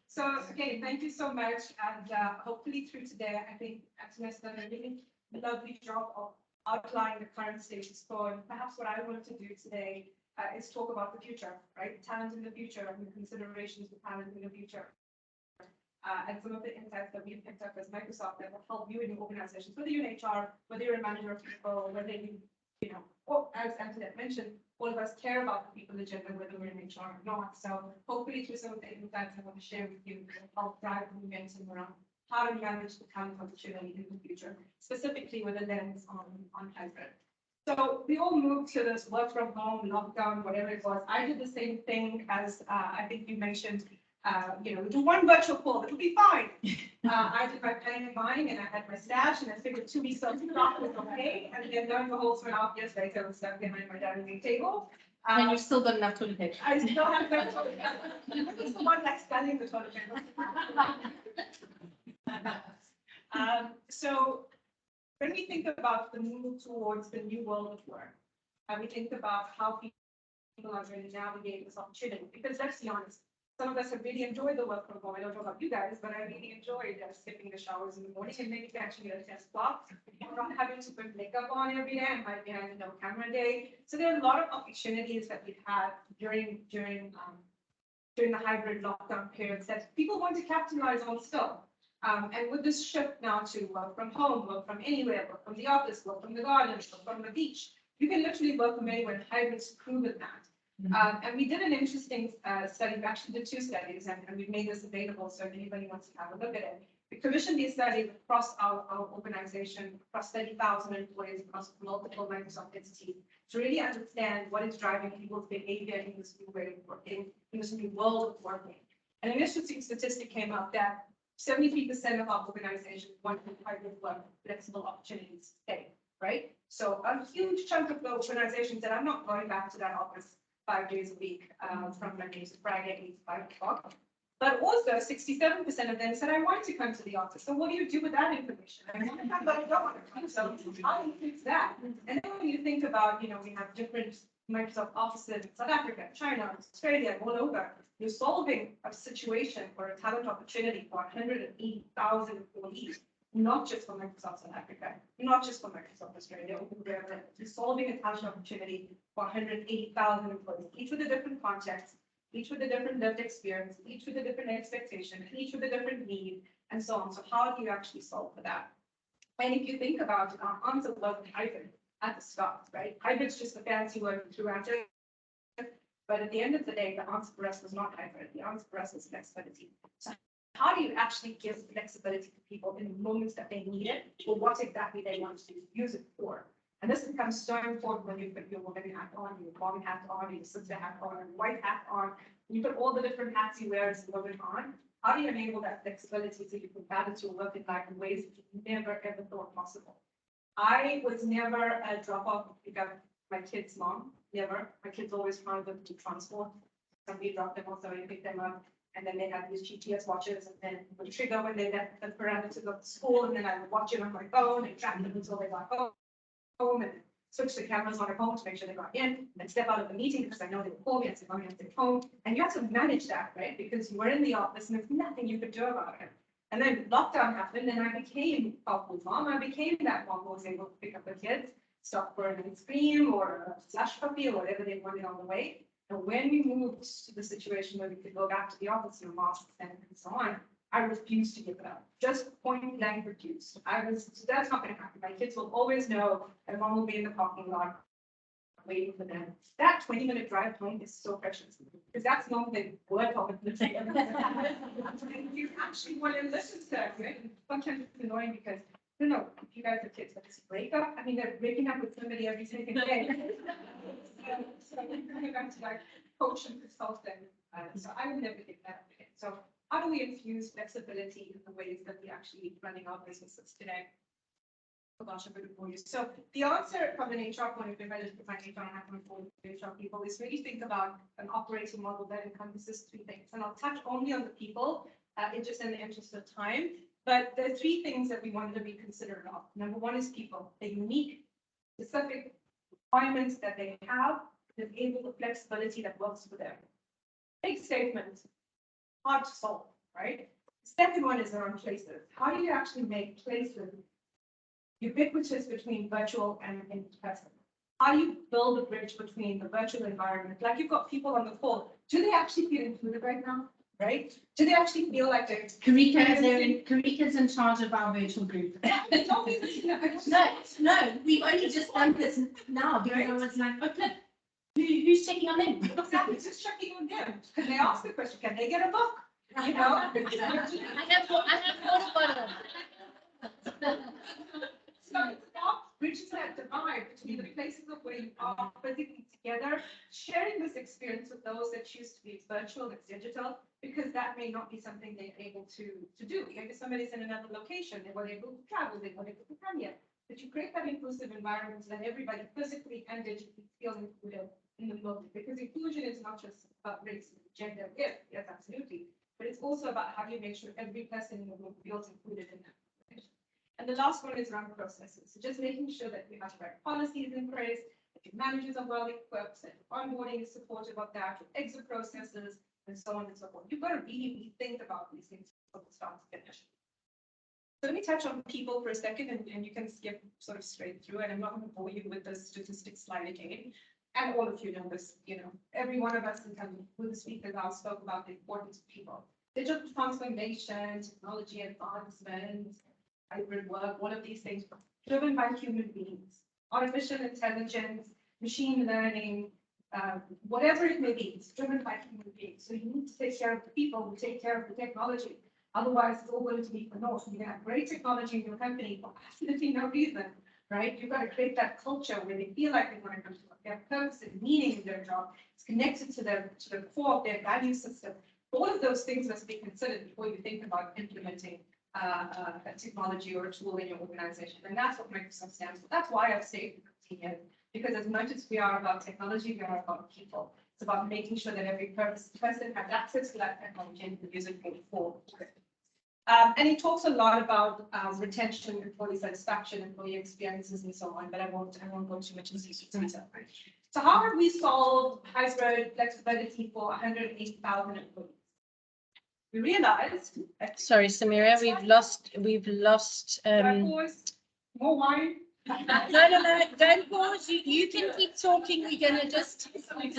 So again, thank you so much, and hopefully through today, I think Antoinette's done a really lovely job of outlining the current status quo, and perhaps what I want to do today is talk about the future, right? Talent in the future, and the considerations for talent in the future. And some of the insights that we've picked up as Microsoft that will help you in your organizations, whether you're in HR, whether you're a manager of people, whether or as Antoinette mentioned, all of us care about the people agenda, whether we're in HR or not. So hopefully through some of the insights I want to share with you, will help drive the momentum around how to manage the talent opportunity in the future, specifically with a lens on hybrid. So we all moved to this work from home, lockdown, whatever it was. I did the same thing as I think you mentioned. Do one virtual call, it'll be fine. I did my planning and buying, and I had my stash, and I figured 2 weeks of stock was okay. And then lo and behold, 2.5 years later, I was stuck behind my dining room table. And you've still got enough toilet paper. I still have no toilet paper. Who's the one that's selling the toilet paper? So when we think about the move towards the new world of work, and we think about how people are going to navigate this opportunity, because let's be honest, some of us have really enjoyed the work from home. I don't know about you guys, but I really enjoyed skipping the showers in the morning and maybe catching a test block, not having to put makeup on every day and might be having no camera day. So there are a lot of opportunities that we've had during the hybrid lockdown periods that people want to capitalize on still. And with this shift now to work from home, work from anywhere, work from the office, work from the garden, work from the beach, you can literally work from anywhere. Hybrid's proven that. And we did an interesting study. We actually did 2 studies, and we've made this available. So if anybody wants to have a look at it, we commissioned these studies across our organization, across 30,000 employees, across multiple Microsoft entities, to really understand what is driving people's behavior in this new way of working, in this new world of working. And an interesting statistic came up that 73% of our organizations want to hybrid work, flexible opportunities today, right? So a huge chunk of the organizations that I'm not going back to that office 5 days a week, from Monday to Friday, 8 to 5 o'clock. But also 67% of them said, I want to come to the office. So what do you do with that information? I want to come, but I don't want to come. So how do you fix that? And then when you think about, we have different Microsoft offices in South Africa, China, Australia, all over. You're solving a situation for a talent opportunity for 180,000 employees. not just for Microsoft South Africa, not just for Microsoft Australia, or wherever, to solving a talent opportunity for 180,000 employees, each with a different context, each with a different lived experience, each with a different expectation, each with a different need, and so on. So how do you actually solve for that? And if you think about it, our answer wasn't hybrid at the start, right? Hybrid's just a fancy word throughout it. But at the end of the day, the answer for us was not hybrid. The answer for us was flexibility. So how do you actually give flexibility to people in the moments that they need it, or what exactly they want to use it for? And this becomes so important when you put your woman hat on, your mom hat on, your sister hat on, your white hat on, you put all the different hats you wear as a woman on. How do you enable that flexibility so you can balance your work and life in ways that you never ever thought possible? I was never a drop-off to pick up my kids' mom, never. My kids always found them to transport. Somebody dropped them off, somebody picked them up, and then they had these GPS watches, and then it would trigger when they left the parameters of the school, and then I would watch it on my phone and track them until they got home, and switch the cameras on at home to make sure they got in, and step out of the meeting because I know they would call me and say, "Oh, you have to get home." And you have to manage that, right? Because you were in the office and there's nothing you could do about it. And then lockdown happened, and I became Papa's mom. I became that mom who was able to pick up the kids, stop for an ice cream or a slush puppy or whatever they wanted on the way. And when we moved to the situation where we could go back to the office in a mask and so on, I refused to give it up. Just point blank refused. So that's not going to happen. My kids will always know that mom will be in the parking lot waiting for them. That 20-minute drive home is so precious because that's not the word of the thing. You actually want to listen to that, right? Sometimes it's annoying because, I don't know, if you guys have kids, but this breakup, I mean, they're breaking up with somebody every second day. So I'm coming back to like coach and consult them. So I would never give that up again. So how do we infuse flexibility in the ways that we actually running our businesses today? Oh gosh, I'm going to bore you. So the answer from an HR point of view, if I just put my HR hat on for HR people, is really think about an operating model that encompasses three things. And I'll touch only on the people, just in the interest of time. But there are three things that we wanted to be considerate of. Number one is people, the unique, specific requirements that they have, to enable the flexibility that works for them. Big statement, hard to solve, right? The second one is around places. How do you actually make places ubiquitous between virtual and in person? How do you build a bridge between the virtual environment? Like you've got people on the call. Do they actually feel included right now? Right? Do they actually feel like they're Karika's in charge of our virtual group. No, we've only just done this now because I was like, okay, who's checking on them? Exactly, just checking on them. Because they ask the question, can they get a book? You know? I have water bottle. So it's about bridging that divide between the places of where you are physically together, sharing this experience with those that choose to be virtual, that's digital, because that may not be something they're able to do. Maybe somebody's in another location, they weren't able to travel, they weren't able to come yet. But you create that inclusive environment so that everybody physically and digitally feels included in the moment. Because inclusion is not just about race, gender, yes, absolutely. But it's also about how do you make sure every person in the room feels included in that. And the last one is around processes. So just making sure that you have the right policies in place, that your managers are well equipped, that your onboarding is supportive of that, your exit processes, and so on and so forth. You've got to really think about these things from start to finish. So let me touch on people for a second, and you can skip sort of straight through, and I'm not going to bore you with the statistics slide again. And all of you know this, every one of us in terms of who the speakers are spoke about the importance of people. Digital transformation, technology advancement, hybrid work, all of these things driven by human beings. Artificial intelligence, machine learning, whatever it may be, it's driven by human beings. So you need to take care of the people who take care of the technology. Otherwise, it's all going to be for naught. You have great technology in your company for absolutely no reason, right? You've got to create that culture where they feel like they want to come to work. They have purpose and meaning in their job. It's connected to the core of their value system. All of those things must be considered before you think about implementing a technology or a tool in your organization. And that's what Microsoft stands for. That's why I've stayed for 15 years. Because as much as we are about technology, we are about people. It's about making sure that every person has access to that technology and can use it going forward. And he talks a lot about retention, employee satisfaction, employee experiences, and so on. But I won't go too much into detail. So how have we solved hybrid flexibility for 180,000 employees? We realized that. Sorry, Sameera, we've lost, More wine. no, don't pause. You can keep talking. We're gonna just, we're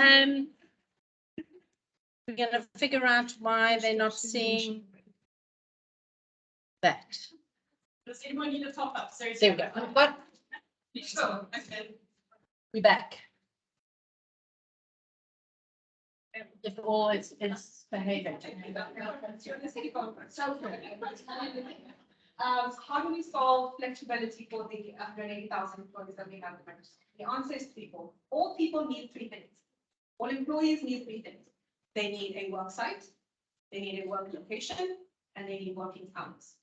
gonna figure out why they're not seeing that. Does anyone need a top up? Sorry. There we go. What? Oh, okay. We're back. If all is behaving. How do we solve flexibility for the 180,000 employees that we have? The answer is people. All people need three things. All employees need three things. They need a work site, they need a work location, and they need working hours.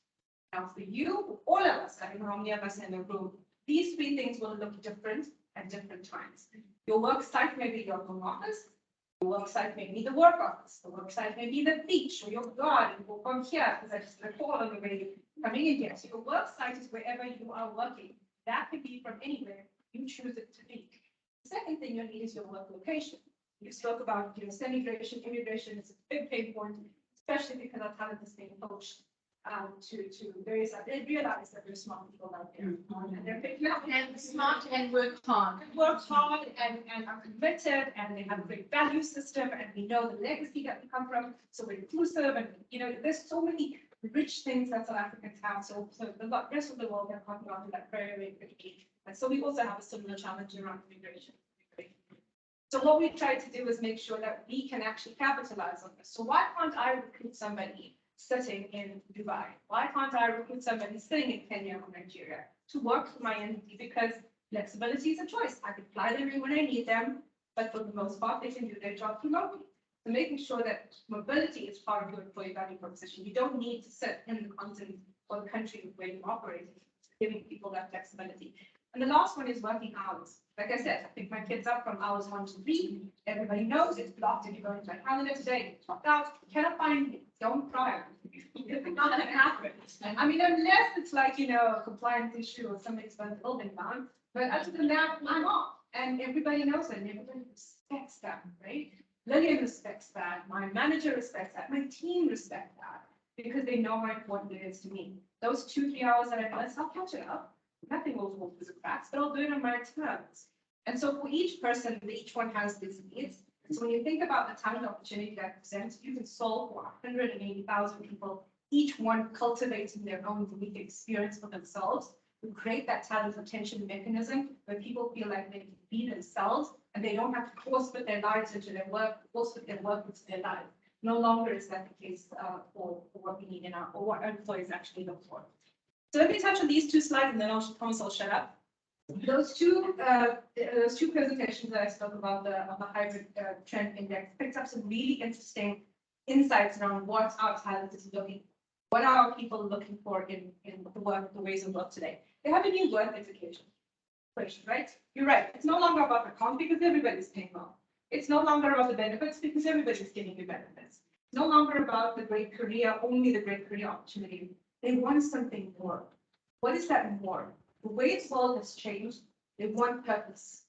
Now for you, all of us, I don't know how many of us in the room, these three things will look different at different times. Your work site may be your home office. The work site may be the work office. The work site may be the beach or your garden or from here, because I just recall on the way coming in here. So your work site is wherever you are working. That could be from anywhere you choose it to be. The second thing you need is your work location. You spoke about semi-immigration. Immigration is a big pain point, especially because our talent is being poached to various. They realize that there's smart people out there, and they're picking up And smart and work hard. work hard and are committed, and they have a great value system, and we know the legacy that we come from, so we're inclusive, and there's so many rich things that South Africans have, so the rest of the world have gotten onto that very, very quickly. And so we also have a similar challenge around immigration. So what we try to do is make sure that we can actually capitalize on this. So why can't I recruit somebody sitting in Dubai? Why can't I recruit somebody sitting in Kenya or Nigeria to work for my entity? Because flexibility is a choice. I can fly them in when I need them, but for the most part, they can do their job remotely. So making sure that mobility is part of your employee value proposition. You don't need to sit in the continent or the country where you operate, giving people that flexibility. And the last one is working hours. Like I said, I pick my kids up from hours 1 to 3. Everybody knows it's blocked. If you go into my calendar today, it's blocked out. You cannot find me. Don't try. It's not going to happen. I mean, unless it's like, a compliance issue or somebody's burnt the building down. But other than that, I'm off. And everybody knows it. And everybody respects that, right? Lillian respects that. My manager respects that. My team respects that because they know how important it is to me. Those 2-3 hours that I miss, I'll catch it up. Nothing will fall through the cracks, but I'll do it on my terms. And so for each person, each one has these needs. So when you think about the talent opportunity that presents, you can solve for 180,000 people, each one cultivating their own unique experience for themselves. We create that talent retention mechanism where people feel like they can be themselves and they don't have to force fit their lives into their work, force fit their work into their life. No longer is that the case for what we need or what our employees actually look for. So let me touch on these two slides and then I promise I'll shut up. Those two presentations that I spoke about on the hybrid trend index picked up some really interesting insights around what our talent is looking for. What are our people looking for in the ways of work today? They have a new work education, right? You're right. It's no longer about the comp because everybody's paying well. It's no longer about the benefits because everybody's getting the benefits. It's no longer about the great career, only the great career opportunity. They want something more. What is that more? The way its world has changed, they want purpose.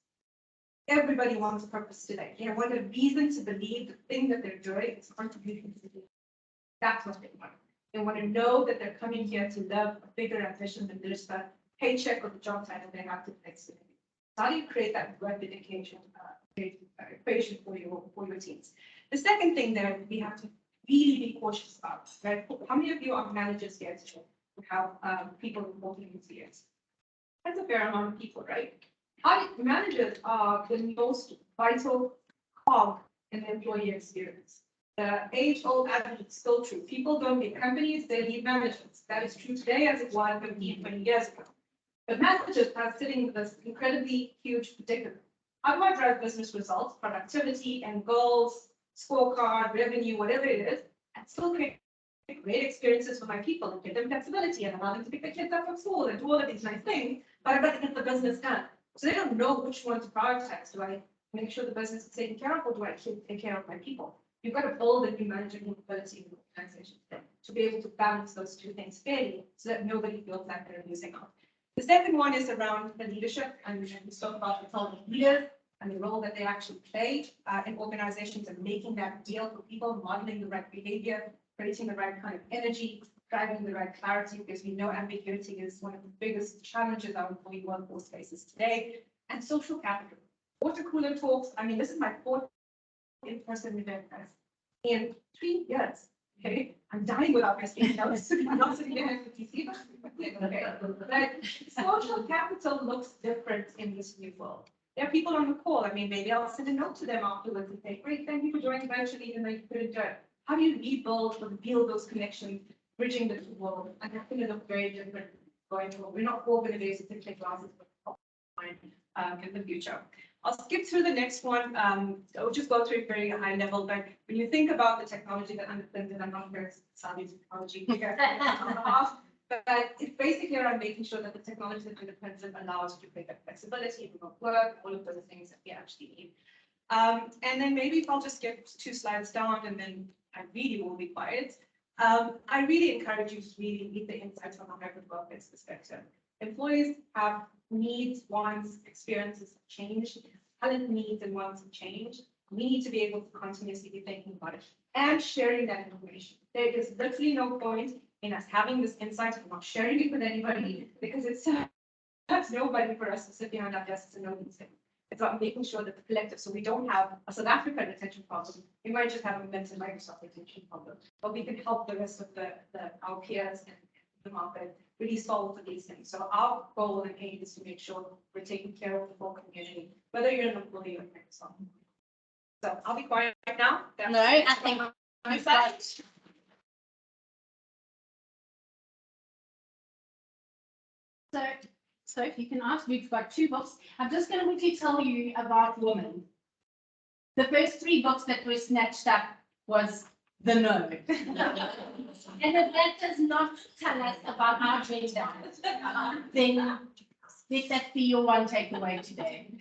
Everybody wants purpose today. They want a reason to believe the thing that they're doing is contributing to the world. That's what they want. They want to know that they're coming here to live a bigger ambition than just the paycheck or the job title they have to next. How do you create that work dedication equation for your teams? The second thing that we have to really be cautious about, right? How many of you are managers here who have people reporting into you? That's a fair amount of people, right? Managers are the most vital cog in the employee experience. The age-old adage is still true. People don't need companies, they need managers. That is true today as it was 15, 20 years ago. But managers are sitting with this incredibly huge predicament. How do I drive business results, productivity and goals, scorecard, revenue, whatever it is, and still create great experiences for my people and give them flexibility and allow them to pick their kids up from school and do all of these nice things, but I've got to get the business done. So they don't know which one to prioritize. Do I make sure the business is taken care of or do I take care of my people? You've got to build a new management capability in the organization to be able to balance those two things fairly so that nobody feels like they're losing out. The second one is around the leadership, and we spoke about the thought leaders and the role that they actually play in organizations and making that deal for people, modeling the right behavior, creating the right kind of energy, driving the right clarity, because we know ambiguity is one of the biggest challenges our employee workforce faces today, and social capital. Water cooler talks, I mean, this is my fourth in-person event in 3 years. Okay, I'm dying without my speaking notes. I'm not sitting there with PC. Okay, but social capital looks different in this new world. There are people on the call. I mean, maybe I'll send a note to them afterwards and say, great, thank you for joining virtually, even though you couldn't do it. How do you rebuild or build those connections, bridging the two worlds? And that's going to look very different going forward. We're not all going to be able to take classes, but in the future. I'll skip through the next one. I'll just go through it very high level, but when you think about the technology that underpins it, I'm not very savvy technology figure on behalf, but it's basically around making sure that the technology that underpins it allows you to create that flexibility, remote work, all of those things that we actually need. And then maybe if I'll just get 2 slides down and then I really will be quiet. I really encourage you to really read the insights from a hybrid workplace perspective. Employees have needs, wants, experiences have changed. Talent needs and wants have changed. We need to be able to continuously be thinking about it and sharing that information. There is literally no point in us having this insight and not sharing it with anybody, because it's that's nobody for us to sit behind our desks and know these things. It's about making sure that the collective, so we don't have a South African retention problem. We might just have a Meta Microsoft retention problem, but we can help the rest of our peers and the market really solve for these things. So our goal and aim is to make sure we're taking care of the whole community, whether you're an employee or Microsoft. So I'll be quiet right now. That's No, I think we've got. So if you can ask, we've got 2 books. I'm just going to quickly tell you about women. The first 3 books that were snatched up was The No. And if that does not tell us about our gender, then let that be your one takeaway today.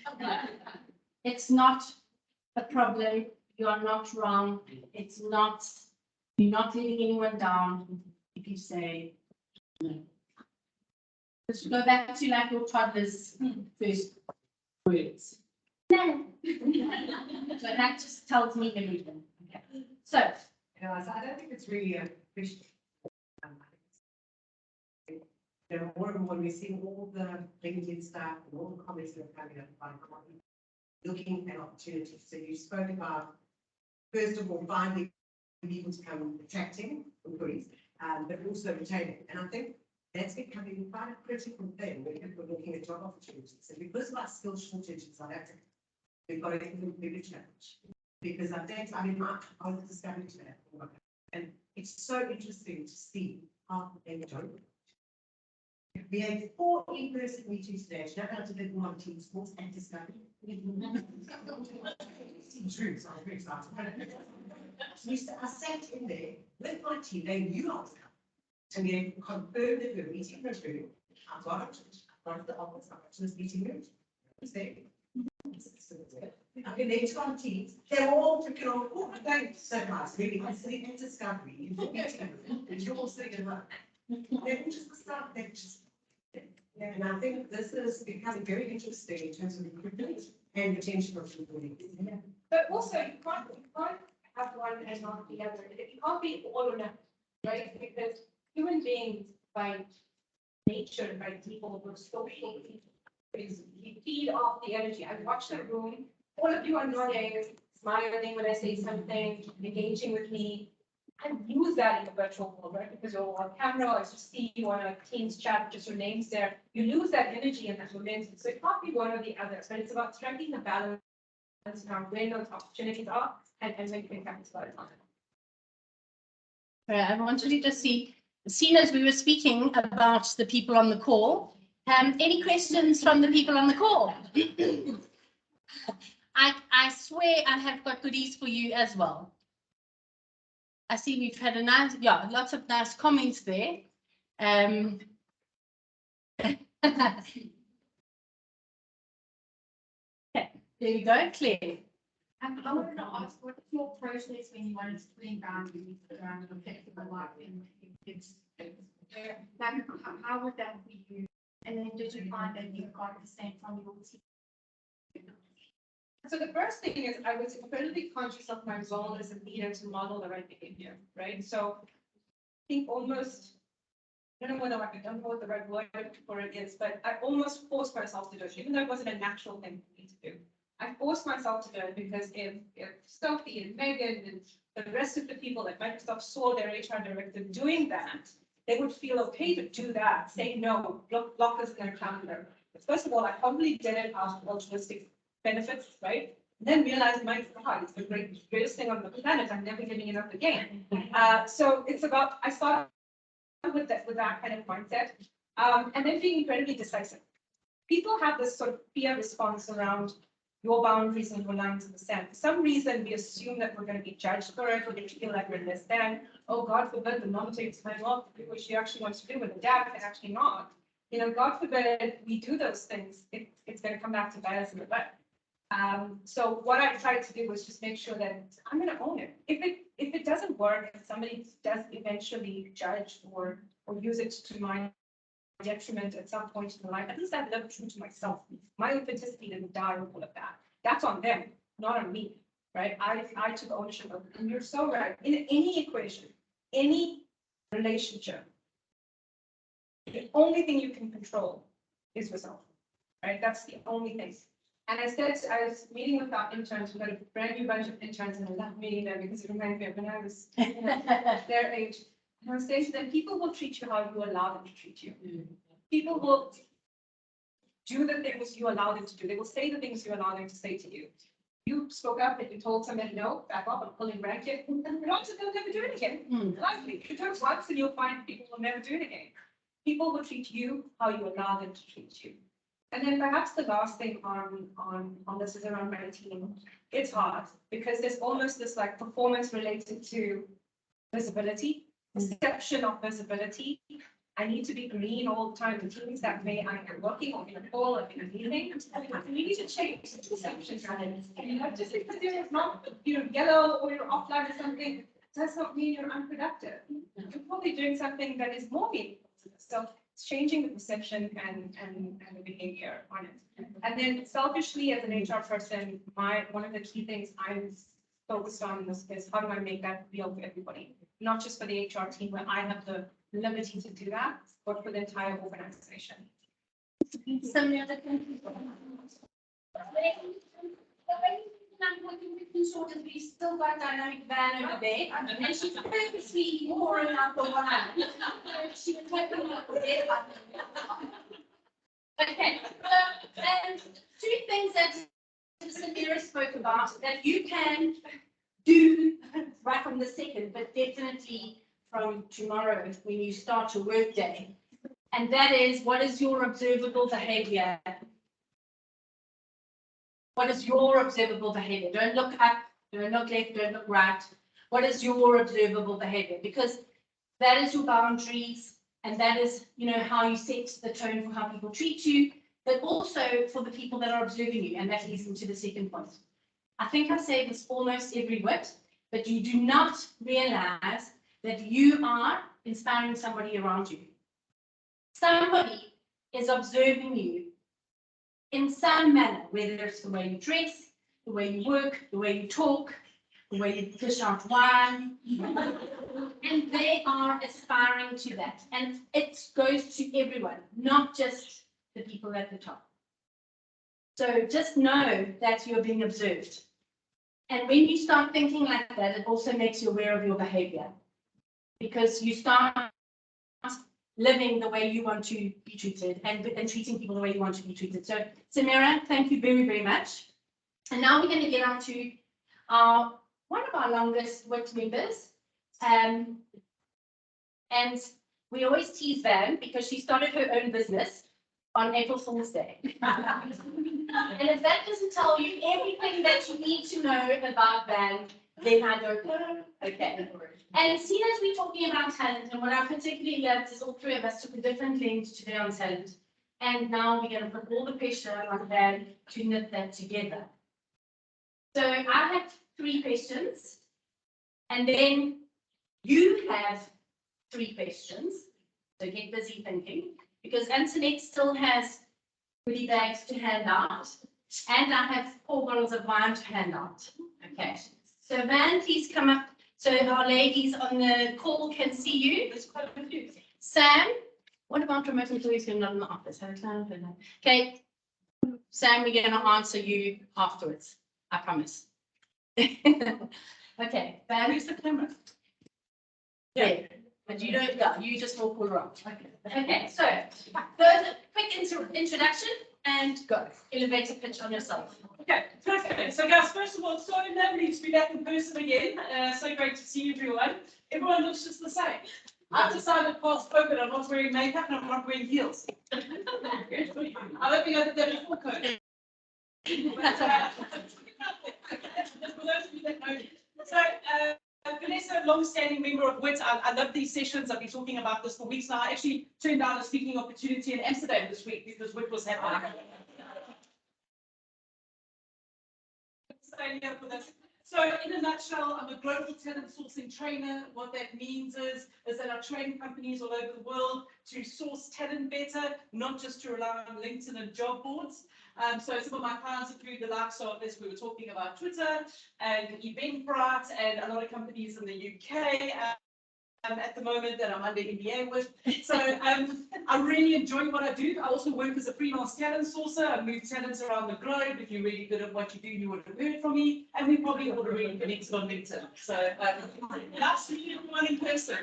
It's not a problem. You are not wrong. It's not, you're not letting anyone down if you say no. Just go back to like your toddler's first words. No. So that just tells me everything. Okay. So. So I don't think it's really a question. More and more we're seeing all the LinkedIn stuff and all the comments that are coming up about looking at opportunities. So you spoke about, first of all, finding people to come attracting employees, but also retaining. And I think that's becoming quite a critical thing when people are looking at job opportunities. And because of our skill shortage in South Africa, we've got a bigger challenge. Because I think, I mean, I was discovering today, and it's so interesting to see how they do. We had 4 in-person meetings today. You know how to do one team sports and discovery. True, so I'm very excited. I sat in there with my team. They knew I was coming. And we confirmed that we were meeting in the room. I got the office. I got to this meeting room. I was there. Okay, they've got teams. They're all freaking on. Oh, thanks so much. Really, I'm sitting in discovery. You're all sitting in work. They're just start. They're just. And I think this is becoming very interesting in terms of recruitment and retention of employees. Yeah. But also, you can't have one and not the other. You can't be all or nothing, right? Because human beings by nature, by default, we're social people. We feed off the energy. I watch that room. All of you are nodding, smiling when I say something, engaging with me. I use that in the virtual world, right? Because you're on camera, I just see you on a Teams chat, just your name's there. You lose that energy and that momentum. So it can't be one or the other, but it's about striking the balance around where those opportunities are and when you can capitalize on it. I wanted to just see, seeing as we were speaking about the people on the call, any questions from the people on the call? I swear I have got goodies for you as well. I see we've had a nice, lots of nice comments there. Okay, there we go, Claire. I wanted to ask, what's your process when you want to putting boundaries around your flexible life and kids? Like, how would that be you? And then did you find that you got the same from your team? So the first thing is I was incredibly conscious of my role as a leader to model the right behavior, right? So I think almost, I don't know what the right word for it is, but I almost forced myself to do it, even though it wasn't a natural thing for me to do. I forced myself to do it because if Sophie and Megan and the rest of the people at Microsoft saw their HR director doing that, they would feel okay to do that, say no, block us in their calendar. But first of all, I probably did it out of altruistic benefits, right? Then realized, my God, it's the greatest thing on the planet. I'm never giving it up again. So it's about, I started with that kind of mindset, and then being incredibly decisive. People have this sort of fear response around your boundaries and your lines in the sand. For some reason, we assume that we're going to be judged for it, or they feel like we're less than. Oh, God forbid the mom takes time off, which she actually wants to do, and the dad can actually not. You know, God forbid we do those things, it's going to come back to bite us in the butt. So what I tried to do was just make sure that I'm going to own it. If it doesn't work, if somebody does eventually judge or use it to my detriment at some point in life, at least I've lived true to myself. My authenticity didn't die with all of that. That's on them, not on me, right? I took ownership of it. And you're so right. In any equation, any relationship, the only thing you can control is yourself, right? That's the only thing. And I said, I was meeting with our interns, we've got a brand new bunch of interns, and I love meeting them because it reminds me of when I was their age. And I was saying to them, people will treat you how you allow them to treat you. People will do the things you allow them to do. They will say the things you allow them to say to you. You spoke up and you told somebody, no, back off, I'm pulling rank it. And they'll never do it again. Likely, you do it once and you'll find people will never do it again. People will treat you how you allow them to treat you. And then perhaps the last thing on this is around my team. It's hard because there's almost this like performance related to visibility, perception of visibility. I need to be green all the time. The teams that way I am working on a call or in a meeting. We need to change the perception. You know, just because you're not, yellow or you're offline or something, does not mean you're unproductive. You're probably doing something that is more meaningful. So it's changing the perception and the behavior on it. And then selfishly as an HR person, one of the key things I'm focused on is how do I make that real for everybody? Not just for the HR team where I have the liberty to do that, but for the entire organization. Sameera, we still got dynamic van over there, and she's purposely pouring out the wine. She was hoping up the bed button. Okay, and two things that Sameera spoke about that you can do right from the second, but definitely from tomorrow when you start your work day. And that is, what is your observable behavior? What is your observable behavior? Don't look up, don't look left, don't look right. What is your observable behavior? Because that is your boundaries, and that is, how you set the tone for how people treat you, but also for the people that are observing you. And that leads into the second point. I think I say this almost every WIT, but you do not realize that you are inspiring somebody around you. Somebody is observing you in some manner, whether it's the way you dress, the way you work, the way you talk, the way you dish out wine, and they are aspiring to that. And it goes to everyone, not just the people at the top. So just know that you're being observed. And when you start thinking like that, it also makes you aware of your behavior, because you start living the way you want to be treated and treating people the way you want to be treated. So Sameera, thank you very, very much. And now we're going to get on to one of our longest WIT members. And we always tease Van because she started her own business on April Fool's Day. And if that doesn't tell you everything that you need to know about Van, then I don't know. Okay. And seeing as we're talking about talent, and what I particularly loved is all three of us took a different lens today on talent. And now we're going to put all the pressure on Van to knit that together. So I have 3 questions, and then you have 3 questions. So get busy thinking, because Antoinette still has goodie bags to hand out. And I have 4 bottles of wine to hand out. Okay. So Van, please come up. So our ladies on the call can see you. There's quite a few. Sam, what about remote employees who are not in the office? Okay. Sam, we're going to answer you afterwards. I promise. Okay. Van, use the camera. Yeah. But you don't, yeah, you just walk around. Okay, so those quick introduction and go. Elevator pitch on yourself. Okay, perfect. So guys, first of all, it's so lovely to be back in person again. So great to see everyone. Everyone looks just the same. I've decided past COVID, I'm not wearing makeup and I'm not wearing heels. I hope you guys did that before COVID. For those of you that know. So, Vanessa, long-standing member of WIT. I love these sessions. I've been talking about this for weeks now. I actually turned down a speaking opportunity in Amsterdam this week because WIT was happening. Staying here for this. So in a nutshell, I'm a global talent sourcing trainer. What that means is that I train companies all over the world to source talent better, not just to rely on LinkedIn and job boards. So some of my clients include the likes of, as we were talking about, Twitter and Eventbrite and a lot of companies in the UK at the moment that I'm under NDA with. So I really enjoy what I do. I also work as a freelance talent sourcer. I move talents around the globe. If you're really good at what you do, you would have heard from me. And we probably all already connected on LinkedIn. So that's to meet everyone in person.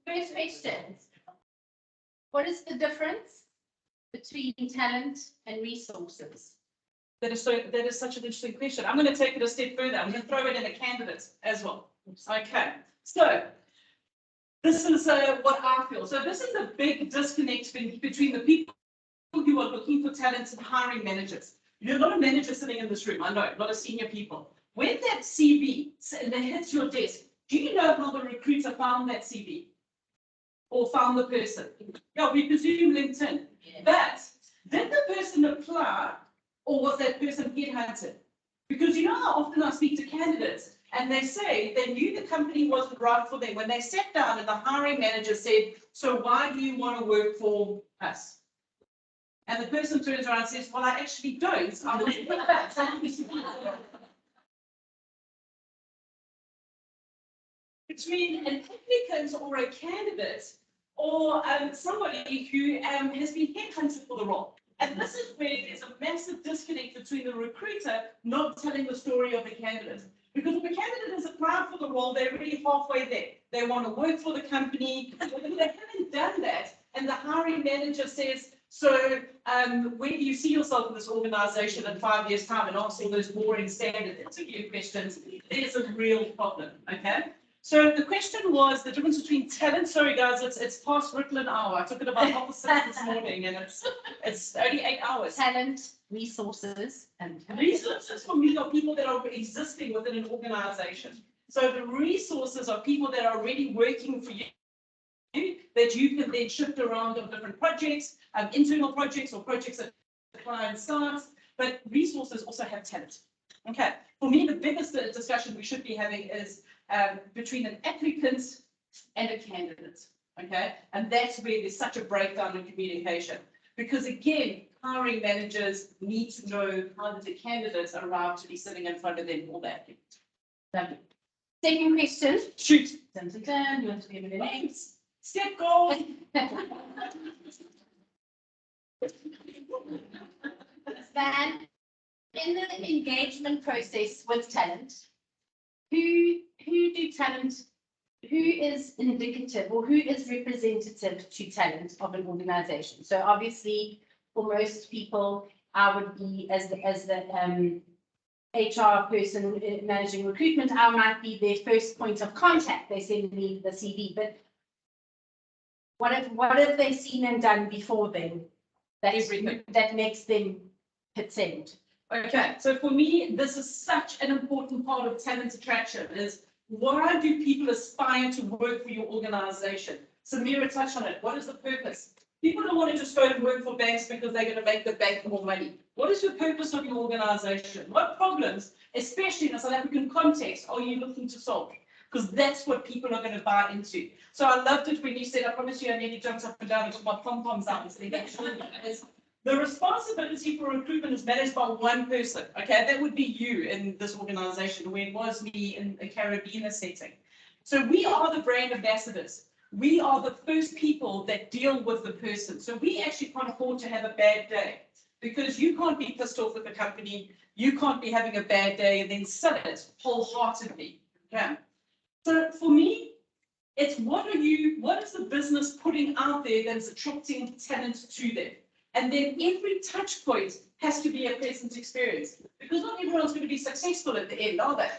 First question. What is the difference between talent and resources? That is such an interesting question. I'm going to take it a step further. I'm going to throw it in the candidates as well. Okay, so this is what I feel. So this is a big disconnect between the people who are looking for talent and hiring managers. You're not a manager sitting in this room, I know, a lot of senior people. When that CV hits your desk, do you know how the recruiter found that CV? Or found the person? Yeah, we presume LinkedIn. Yeah. But did the person apply or was that person headhunted? Because you know how often I speak to candidates and they say they knew the company wasn't right for them. When they sat down and the hiring manager said, so why do you want to work for us? And the person turns around and says, well, I actually don't. I want to put that. Between an applicant or a candidate or somebody who has been headhunted for the role. And this is where there's a massive disconnect between the recruiter not telling the story of the candidate. Because if the candidate has applied for the role, they're already halfway there. They want to work for the company. But if they haven't done that, and the hiring manager says, so where do you see yourself in this organization in 5 years' time, and answer all those boring standard interview questions, there's a real problem, okay? So the question was the difference between talent. Sorry, guys, it's past Brooklyn hour. I took it about 6:30 this morning, and it's only 8 hours. Talent, resources, and resources for me are people that are existing within an organization. So the resources are people that are already working for you, that you can then shift around on different projects, internal projects or projects that the client starts. But resources also have talent. Okay. For me, the biggest discussion we should be having is between an applicant and a candidate, okay? And that's where there's such a breakdown in communication. Because again, hiring managers need to know how the candidates arrive to be sitting in front of them for that. Lovely. Second question. Shoot. Dun, dun, dun. You want to give me the names? Step goal. Van, in the engagement process with talent, who is indicative or who is representative to talent of an organization? So obviously, for most people, I would be as the HR person managing recruitment, I might be their first point of contact. They send me the CV, but what have they seen and done before then that makes them hit send? Okay, so for me, this is such an important part of talent attraction is why do people aspire to work for your organization? Sameera touched on it. What is the purpose? People don't want to just go and work for banks because they're going to make the bank more money. What is your purpose of your organization? What problems, especially in a South African context, are you looking to solve? Because that's what people are going to buy into. So I loved it when you said, I promise you, I nearly jumped up and down and put my pom-poms out. The responsibility for recruitment is managed by one person, okay? That would be you in this organization, where it was me in a Caribbean setting. So we are the brand ambassadors. We are the first people that deal with the person. So we actually can't afford to have a bad day, because you can't be pissed off with the company. You can't be having a bad day and then sell it wholeheartedly, okay? So for me, it's what is the business putting out there that's attracting talent to them? And then every touch point has to be a pleasant experience, because not everyone's going to be successful at the end, are they?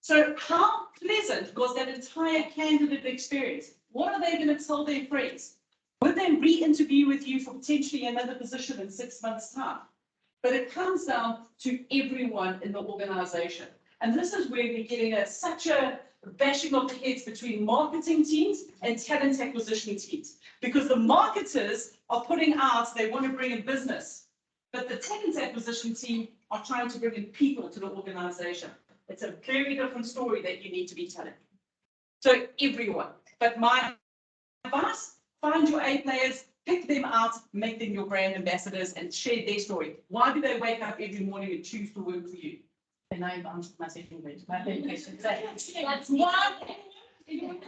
So how pleasant was that entire candidate experience? What are they going to tell their friends? Would they re-interview with you for potentially another position in 6 months' time? But it comes down to everyone in the organization. And this is where we're getting such a bashing of the heads between marketing teams and talent acquisition teams. Because the marketers are putting out, they want to bring in business, but the talent acquisition team are trying to bring in people to the organization. It's a very different story that you need to be telling. So everyone, but my advice, find your A players, pick them out, make them your brand ambassadors and share their story. Why do they wake up every morning and choose to work for you? And I've answered my second question. My third question. That's one. Okay,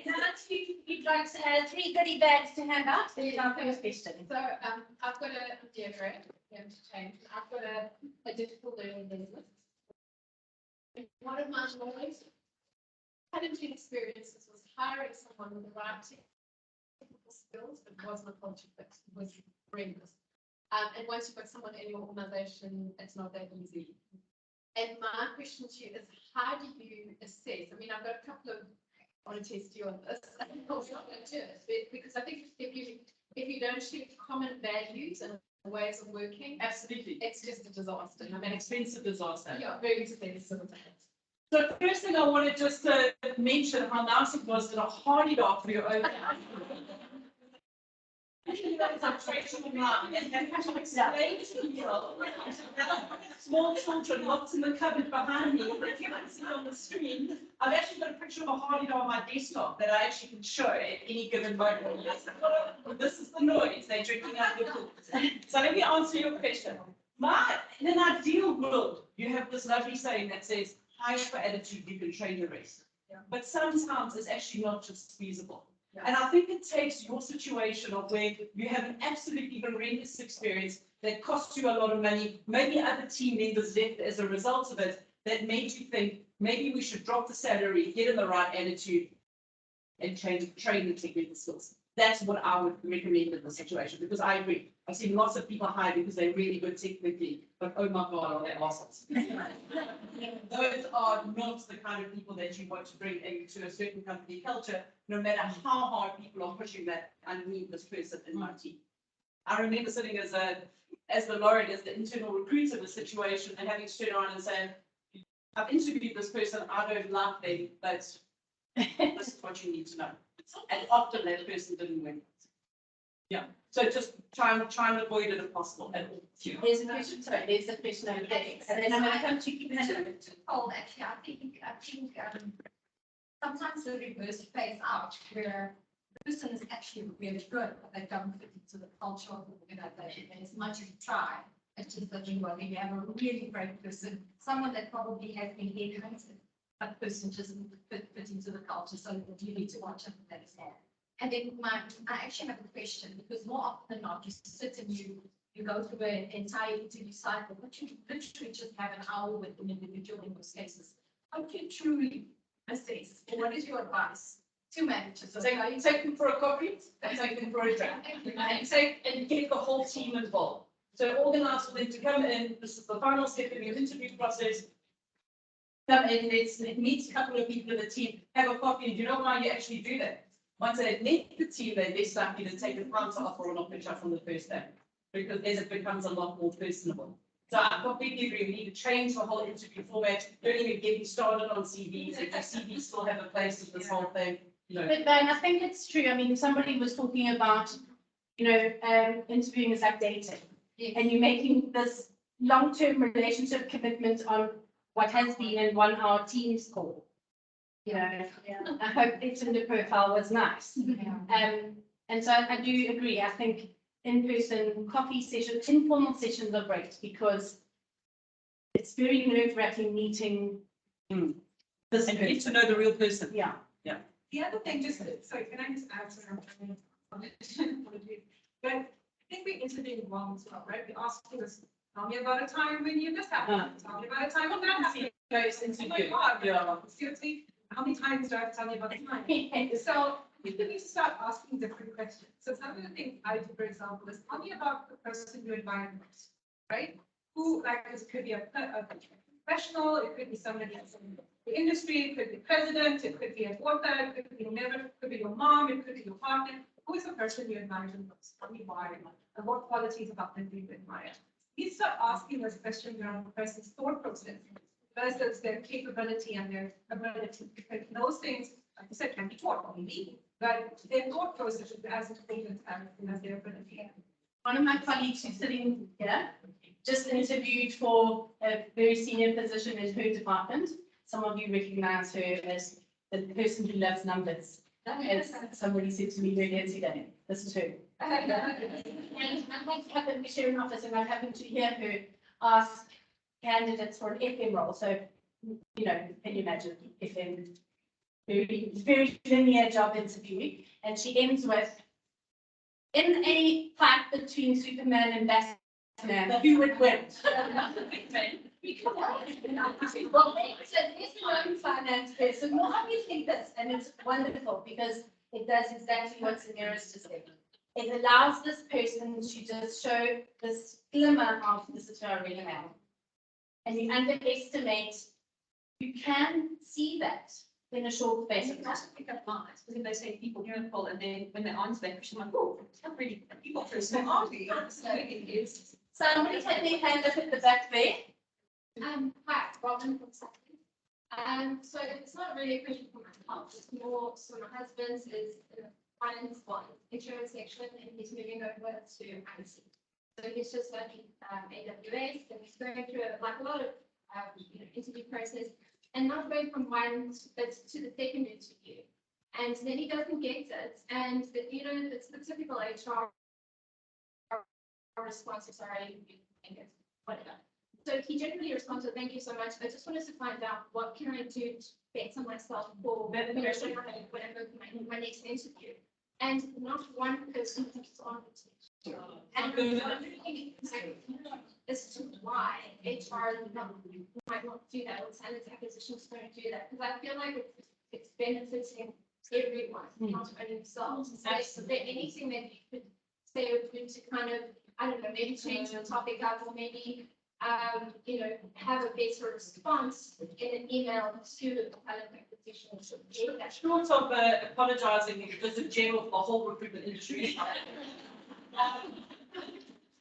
now you'd like to add 3 goodie bags to hand out. There's our first question. So, I've got a deodorant, change. I've got a digital learning business. One of my most challenging experiences was hiring someone with the right technical skills, but wasn't a culture fit, was horrendous. And once you've got someone in your organization, it's not that easy. And my question to you is, how do you assess? I mean, I've got a couple of, I want to test you on this. Because I think if you don't share common values and ways of working, Absolutely. it's just a disaster. I An mean, expensive disaster. yeah, very expensive. So first thing I wanted just to mention how nice it was that a hardy dog for your own. Small children locked in the cupboard behind me. If you can see on the screen, I've actually got a picture of a hardy dog on my desktop that I actually can show at any given moment. This is the noise they're drinking out the pool. So let me answer your question. In an ideal world, you have this lovely saying that says, hire for attitude, you can train the rest. Yeah. But sometimes it's actually not just feasible. And I think it takes your situation of where you have an absolutely horrendous experience that costs you a lot of money, maybe other team members left as a result of it, that made you think maybe we should drop the salary, get in the right attitude, and train the technical skills. That's what I would recommend in this situation, because I agree. I've seen lots of people hire because they're really good technically, but oh my God, are they assholes. Those are not the kind of people that you want to bring into a certain company culture, no matter how hard people are pushing that. I need this person in my team. I remember sitting as the laureate, as the internal recruiter of the situation, and having to turn around and say, I've interviewed this person, I don't like them, but this is what you need to know. And often that person didn't win. Yeah, so just try and avoid it if possible at all. There's a question, sorry, there's a question over there. And then I'm going to come to you. Actually, I think sometimes the reverse plays out where the person is actually really good, but they don't fit into the culture of the organization. And as much as you try, it's just that you have a really great person, someone that probably has been headhunted, but the person just fit into the culture. So you need to watch out for that as well. And then I actually have a question, because more often than not, you sit and you go through an entire interview cycle, but you literally just have an hour with an individual in most cases. How do you truly assess? What is your advice to managers? So you take them for a coffee, and take them for a drink, and get the whole team involved. So organize for them to come in. This is the final step in your interview process. Come in, let's meet a couple of people in the team, have a coffee. And do you know why you actually do that? Once they've met the team, they're less likely to take the counter offer or not pitch up on the first day, because then it becomes a lot more personable. So I completely agree. We need to change the whole interview format. Don't even get me started on CVs. If your CVs still have a place in this whole thing, no. But Ben, I think it's true. I mean, somebody was talking about, interviewing is like dating. And you're making this long-term relationship commitment on what has been in 1 hour Teams call. I hope it's in the profile was nice. And so I do agree. I think in-person coffee sessions, informal sessions are great because it's very nerve-wracking meeting this And you need to person. know the real person. Yeah. The other thing, just, sorry, can I just add something? But I think we intervened wrong as well, right? We asked us, tell me about a time when you this happened, tell me about a time when that happened. Guys, Oh my interview. God, Yeah. seriously, how many times do I have to tell you about the time? So we need to start asking different questions. So some of the things I do, for example, is tell me about the person you admire most, right? Who, like, this could be a professional, it could be somebody in the industry, it could be president, it could be a author, it could be whomever, it could be your mom, it could be your partner. Who is the person you admire the most? Tell me why, and what qualities about them do you admire? You start asking those questions around the person's thought process versus their capability and their ability, because those things, like I said, can be taught, maybe, but their thought process is as important as their ability. One of my colleagues who's sitting here just interviewed for a very senior position in her department. Some of you recognize her as the person who loves numbers. As somebody said to me earlier today, this is her. And I happened to share an office and I happened to hear her ask candidates for an FM role. So, you know, can you imagine FM, very linear job interview. And she ends with, in a fight between Superman and Batman, who would win? Well, so there's a known finance person, well, obviously this, and it's wonderful because it does exactly what Sameera's just said. It allows this person to just show this glimmer of this is who I really am. And you underestimate, you can see that in a short space of You time. have to pick up on it, because if they say people beautiful, and then when they answer that question, I'm like, oh, it's not really people person, are we? So it is. Somebody had their hand up at the back there. Hi, Robin from Sutton. So it's not really a question for myself, it's more, so my husband's is in a finance one, insurance section, and he's moving over to IC. So he's just learning AWS, and he's going through like a lot of interview process, and not going from one but to the second interview. And then he doesn't get it, and it's the typical HR response, sorry, whatever. So he generally responds with, thank you so much. I just wanted to find out what can I do to better myself for whatever my next interview. And not one person keeps on it. And I'm wondering as to why HR might not do that, or talent acquisitions don't do that, because I feel like it's benefiting everyone, not only themselves. So is there anything that you could say or do to kind of, I don't know, maybe change the topic up, or maybe have a better response in an email to the talent acquisition? Short of apologizing just in general for the whole recruitment industry.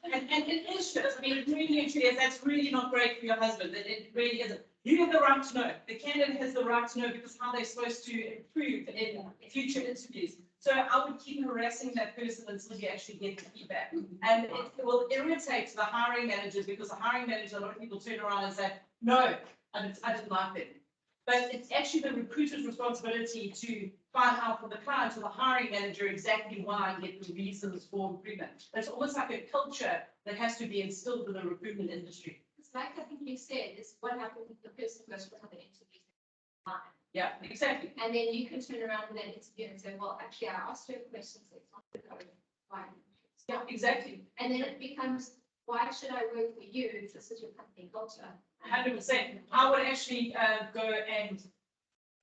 And it is true. I mean, it really is. That's really not great for your husband. It really isn't. You have the right to know. The candidate has the right to know because how they're supposed to improve in future interviews. So I would keep harassing that person until you actually get the feedback. And it will irritate the hiring managers because the hiring manager, a lot of people turn around and say, no, I didn't like them. But it's actually the recruiter's responsibility to find out from the client or the hiring manager exactly why and get the reasons for improvement. It's almost like a culture that has to be instilled in the recruitment industry. It's like I think you said, is what happens if the person goes for another interview. Yeah, exactly. And then you can turn around in that interview and say, well, actually, I asked her questions. It's not the code. Fine. Yeah, exactly. And then it becomes, why should I work for you if this is your company culture? 100%. I would actually go and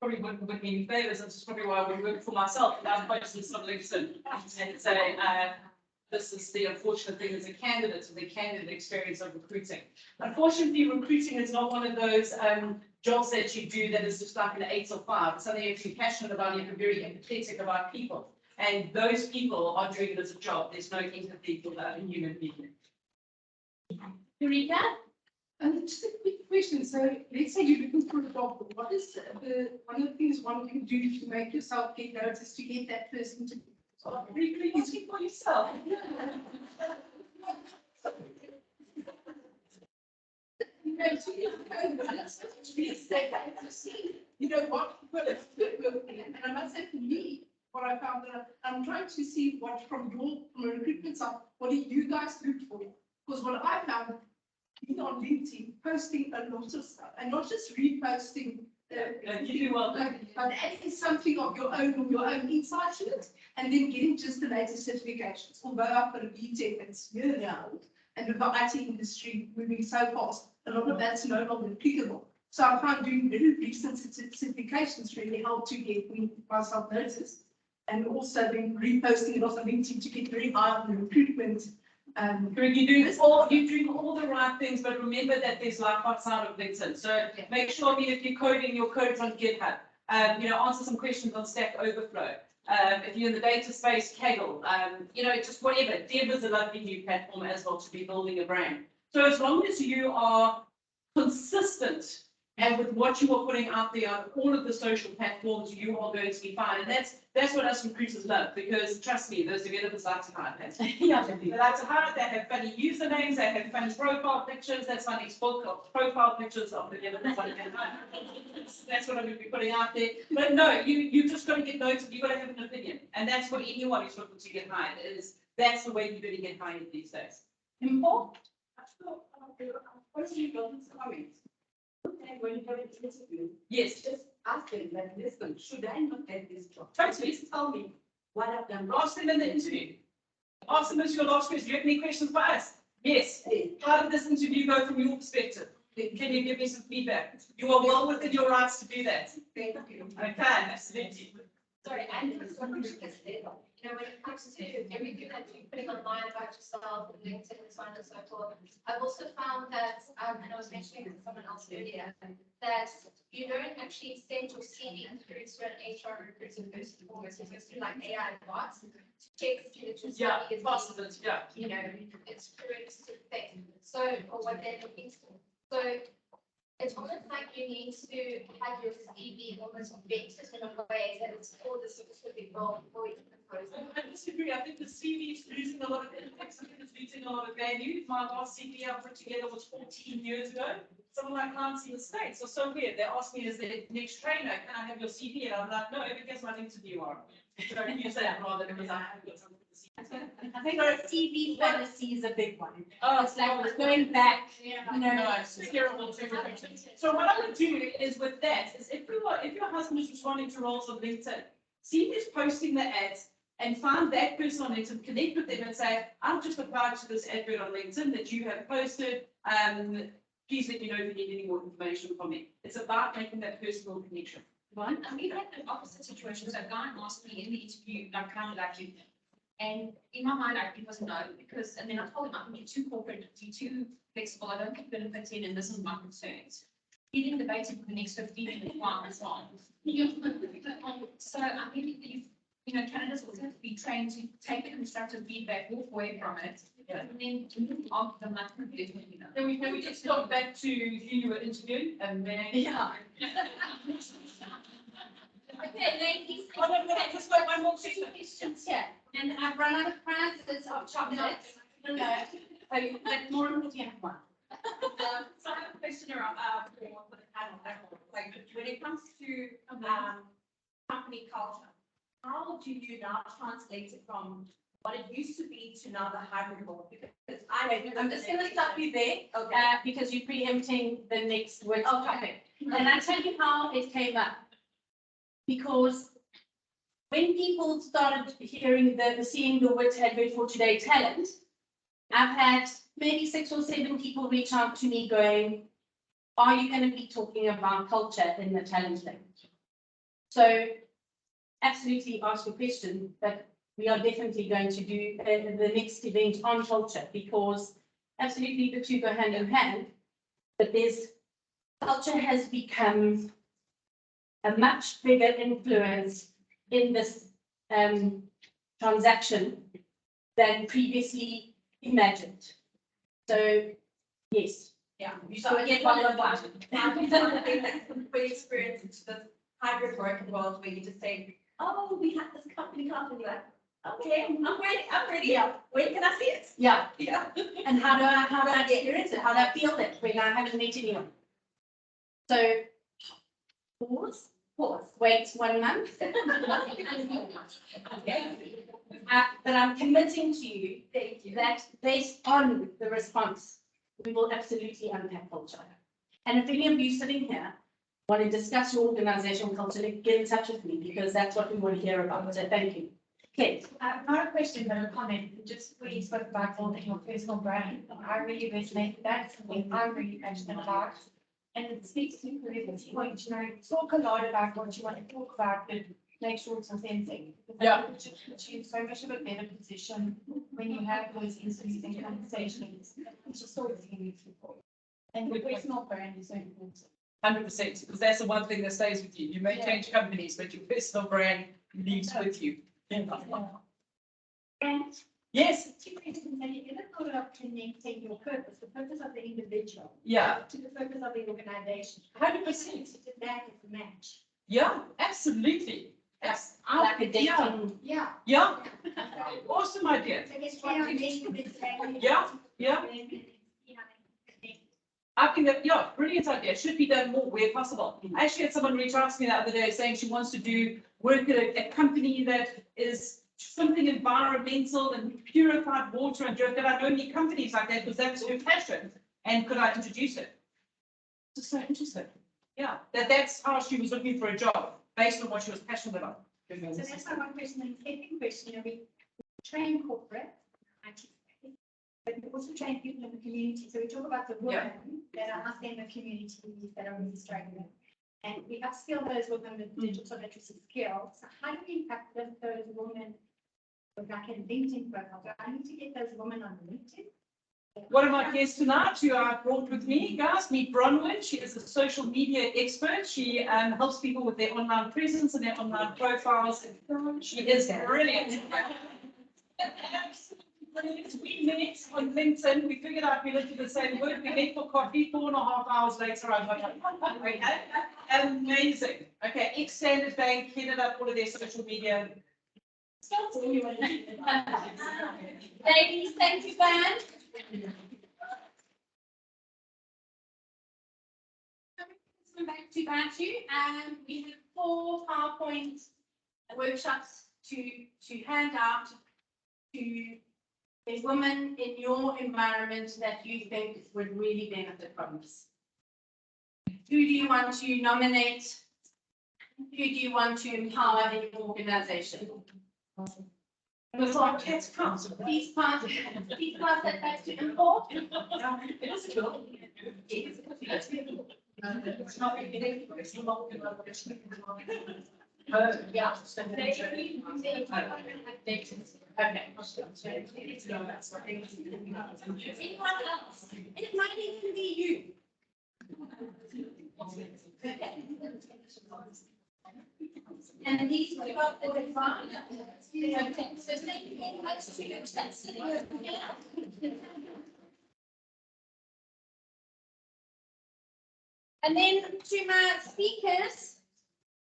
probably wouldn't me any favors. That's probably why I would work for myself. And I'd post this on LinkedIn and say, this is the unfortunate thing as a candidate, the candidate experience of recruiting. Unfortunately, recruiting is not one of those jobs that you do that is just like an 8 or 5. It's something you're actually passionate about. You're very empathetic about people. And those people are doing it as a job. There's no empathy for that in human being. Eureka? Just a quick question. So let's say you're looking for a job. What is one of the things one can do to make yourself get noticed to get that person to Recruiting for yourself. You know what? And I must say for me, what I found that I'm trying to see what from a recruitment side, what do you guys look for? Because what I found, being on LinkedIn, posting a lot of stuff and not just reposting. You do well. But adding something of your own insight to it, and then getting just the latest certifications. Although I've got a BTEC that's years old, and with the IT industry moving so fast, a lot of that's no longer applicable. So I found doing very recent certifications really helped to get me myself noticed. And also then reposting it on LinkedIn to get very high on the recruitment. Correct, you're doing all the right things, but remember that there's life outside of LinkedIn. So make sure, if you're coding, your code's on GitHub. Answer some questions on Stack Overflow. If you're in the data space, Kaggle, just whatever. Dev is a lovely new platform as well to be building a brand. So as long as you are consistent and with what you are putting out there on all of the social platforms, you are going to be fine. And that's what us recruiters love, because trust me, those developers like to hide that. Yeah, they like to hide, they have funny usernames, they have funny profile pictures, that's funny profile pictures of the developers. That's what I'm going to be putting out there. But no, you've just got to get noticed, you've got to have an opinion. And that's what anyone who's looking to get hired is, that's the way you're going to get hired these days. Paul, what is your comments? When you have an interview, Yes. just ask them, like, listen, should I not get this job? Totally. Tell me what I've done. Ask them in the interview. Ask them as your last question. Do you have any questions for us? Yes. How did this interview go from your perspective? Can you give me some feedback? You are well within your rights to do that. Thank you. Okay, absolutely. Sorry, and when it comes to everything that you're putting online about yourself and LinkedIn and so on and so forth, I've also found that, and I was mentioning to someone else earlier, that you don't actually send your CV through to an HR recruiter first and foremost. It goes through like AI bots to check that your CV is possible. Yeah. It's correct thing. So, or what they're looking for. So it's almost like you need to have your CV almost vetted in a way that it's for the specific role before you propose it. I disagree. I think the CV is losing a lot of impact. I think it's losing a lot of value. My last CV I put together was 14 years ago. Some of my clients in the States are so weird. They ask me, is the next trainer, can I have your CV? And I'm like, no, it gets nothing to do you are. So don't use that rather because I haven't got something to see. I think our CV policy is a big one. Oh, It's like it's going back, no, it's terrible. So what I would do is with that is if your husband is responding to roles on LinkedIn, see who's posting the ads and find that person on LinkedIn, connect with them and say, I've just applied to this advert on LinkedIn that you have posted. Please let me know if you need any more information from me. It's about making that personal connection. One, and we've had the opposite situations. A guy asked me in the interview, like, kind of like you. And in my mind, it was no, because, and then I told him, I think you're too corporate, you're too flexible, I don't think you're going to fit in, and this is my concerns. He then debated for the next 15 minutes while I was on. So I think that candidates also have to be trained to take the constructive feedback, walk away from it, and then move on to the macro, definitely. Then we just got back to who you were interviewing and then. Yeah. Okay, ladies. Just got one more question. Questions here. And I've run out of prizes of chocolates. No, but more than you have one. So I have a question around, for the panel, like, when it comes to, company culture, how do you now translate it from what it used to be to now the hybrid model? Because I'm just going to stop you there, because you're preempting the next word topic. And I'll tell you how it came up. Because when people started hearing seeing the WIT advert for Today Talent, I've had maybe 6 or 7 people reach out to me going, are you going to be talking about culture in the talent thing? So absolutely ask a question, but we are definitely going to do the next event on culture, because absolutely the two go hand in hand, but culture has become a much bigger influence in this transaction than previously imagined. So, yes. Yeah, so again, one of one. We experience into the hybrid working world where you just say, oh, we have this company culture, and you're like, okay, I'm ready. Yeah. When can I see it? Yeah. Yeah. And how do I experience it? How do I feel it when I haven't met anyone? So, pause Pause. Wait 1 month. But I'm committing to you that based on the response, we will absolutely unpack culture. And if any of you sitting here want to discuss your organizational culture, get in touch with me because that's what we want to hear about. So thank you. Okay. Not a question, but a comment, just when you spoke about building your personal brand, I really resonate with that, something I'm really passionate about. And it speaks to Raath's point, you know, talk a lot about what you want to talk about, but make sure it's authentic. Yeah. It just puts you in so much of a better position when you have those interviews and conversations, it's just sort of with people. And your personal brand is so important. 100%, because that's the one thing that stays with you. You may Yeah. change companies, but your personal brand leaves with you. And Yes, two questions, have you ever thought of connecting your purpose, the purpose of the individual, yeah, to the purpose of the organization? 100%. To that is a match. Yeah, absolutely. Yes, Like a dating. Yeah. yeah, awesome idea. So it's what you mean with saying. Yeah, yeah. You know, connect. I think that, yeah, brilliant idea. Should be done more where possible. I actually had someone reach out to me the other day saying she wants to do work at a company that is something environmental and purified water and joke that I know any companies like that because that's her passion. And could I introduce it? Just so interesting. Yeah, that's how she was looking for a job based on what she was passionate about. So that's my one question. And second question, you know, we train corporate, IT, but we also train people in the community. So we talk about the women that are out there in the communities that are really struggling. And we upskill those women with digital literacy skills. So how do we uplift those women with like a LinkedIn profile? Do I need to get those women on LinkedIn? One of my guests tonight, who I brought with me, guys, meet Bronwyn. She is a social media expert. She helps people with their online presence and their online profiles. She is brilliant. We met on LinkedIn. We figured out we lived in the same work. We met for coffee 4.5 hours later. I got like, amazing. Okay, ex-Standard Bank headed up all of their social media. Ladies, thank you, band. Come back to Bantu, and we have 4 PowerPoint workshops to hand out to a woman in your environment that you think would really benefit from this. Who do you want to nominate? Who do you want to empower in your organization? It's like cats comes. Please pass that back to import. Yeah. Anyone else? It might even be you. And these are about the design. So thank you very much to you. And then to my speakers,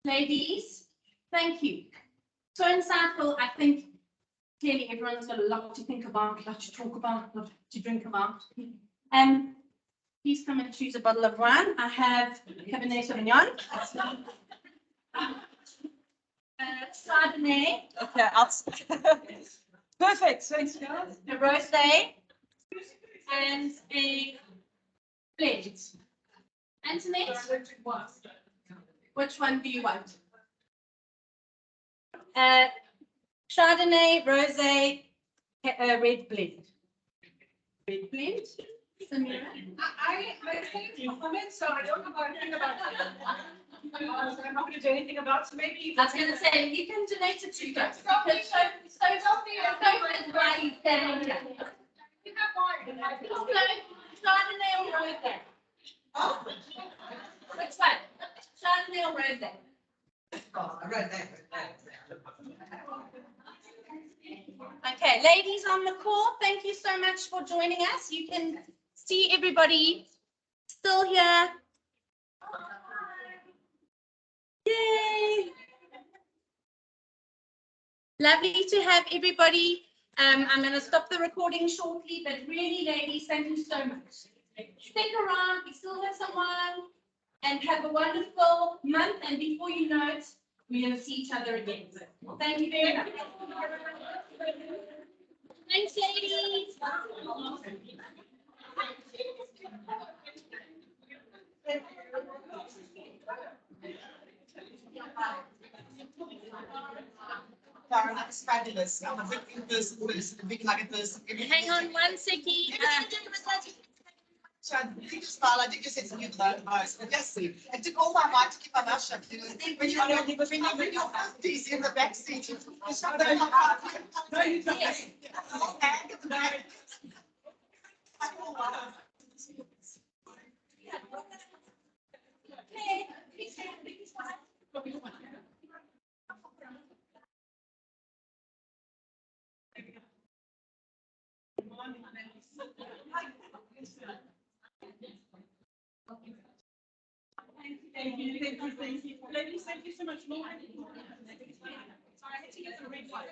ladies, thank you. So insightful. I think clearly everyone's got a lot to think about, a lot to talk about, a lot to drink about. Please come and choose a bottle of wine. I have Cabernet Sauvignon. Chardonnay, Okay, perfect. Thanks, guys. a rosé, and a blend. Antoinette, which one do you want? Chardonnay, rosé, red blend. Red blend. Sameera? I think Mohamed, so I don't know about anything about it. I'm not going to do anything about it, so maybe. I was going to say, you can donate it to us. So why you standing here? You have wine. So, Chardonnay or rosé? Which one? Chardonnay or rosé? I wrote that. Okay, ladies on the call, thank you so much for joining us. You can see everybody still here. Yay! Lovely to have everybody. I'm going to stop the recording shortly, but really, ladies, thank you so much. Stick around, we still have someone, and have a wonderful month. And before you know it, we're going to see each other again. Thank you very much. Thanks, ladies. Karen, that's fabulous. I'm a big person, a big nugget person. Hang on one second. So I did you smile, I did you said to you the most, but just see, it took all my might to keep my mouth shut. You know, when you're in your 50s in the backseat, you shut the mouth. No, you don't. Thank you. Ladies, thank you so much. Sorry, I had to get the red light.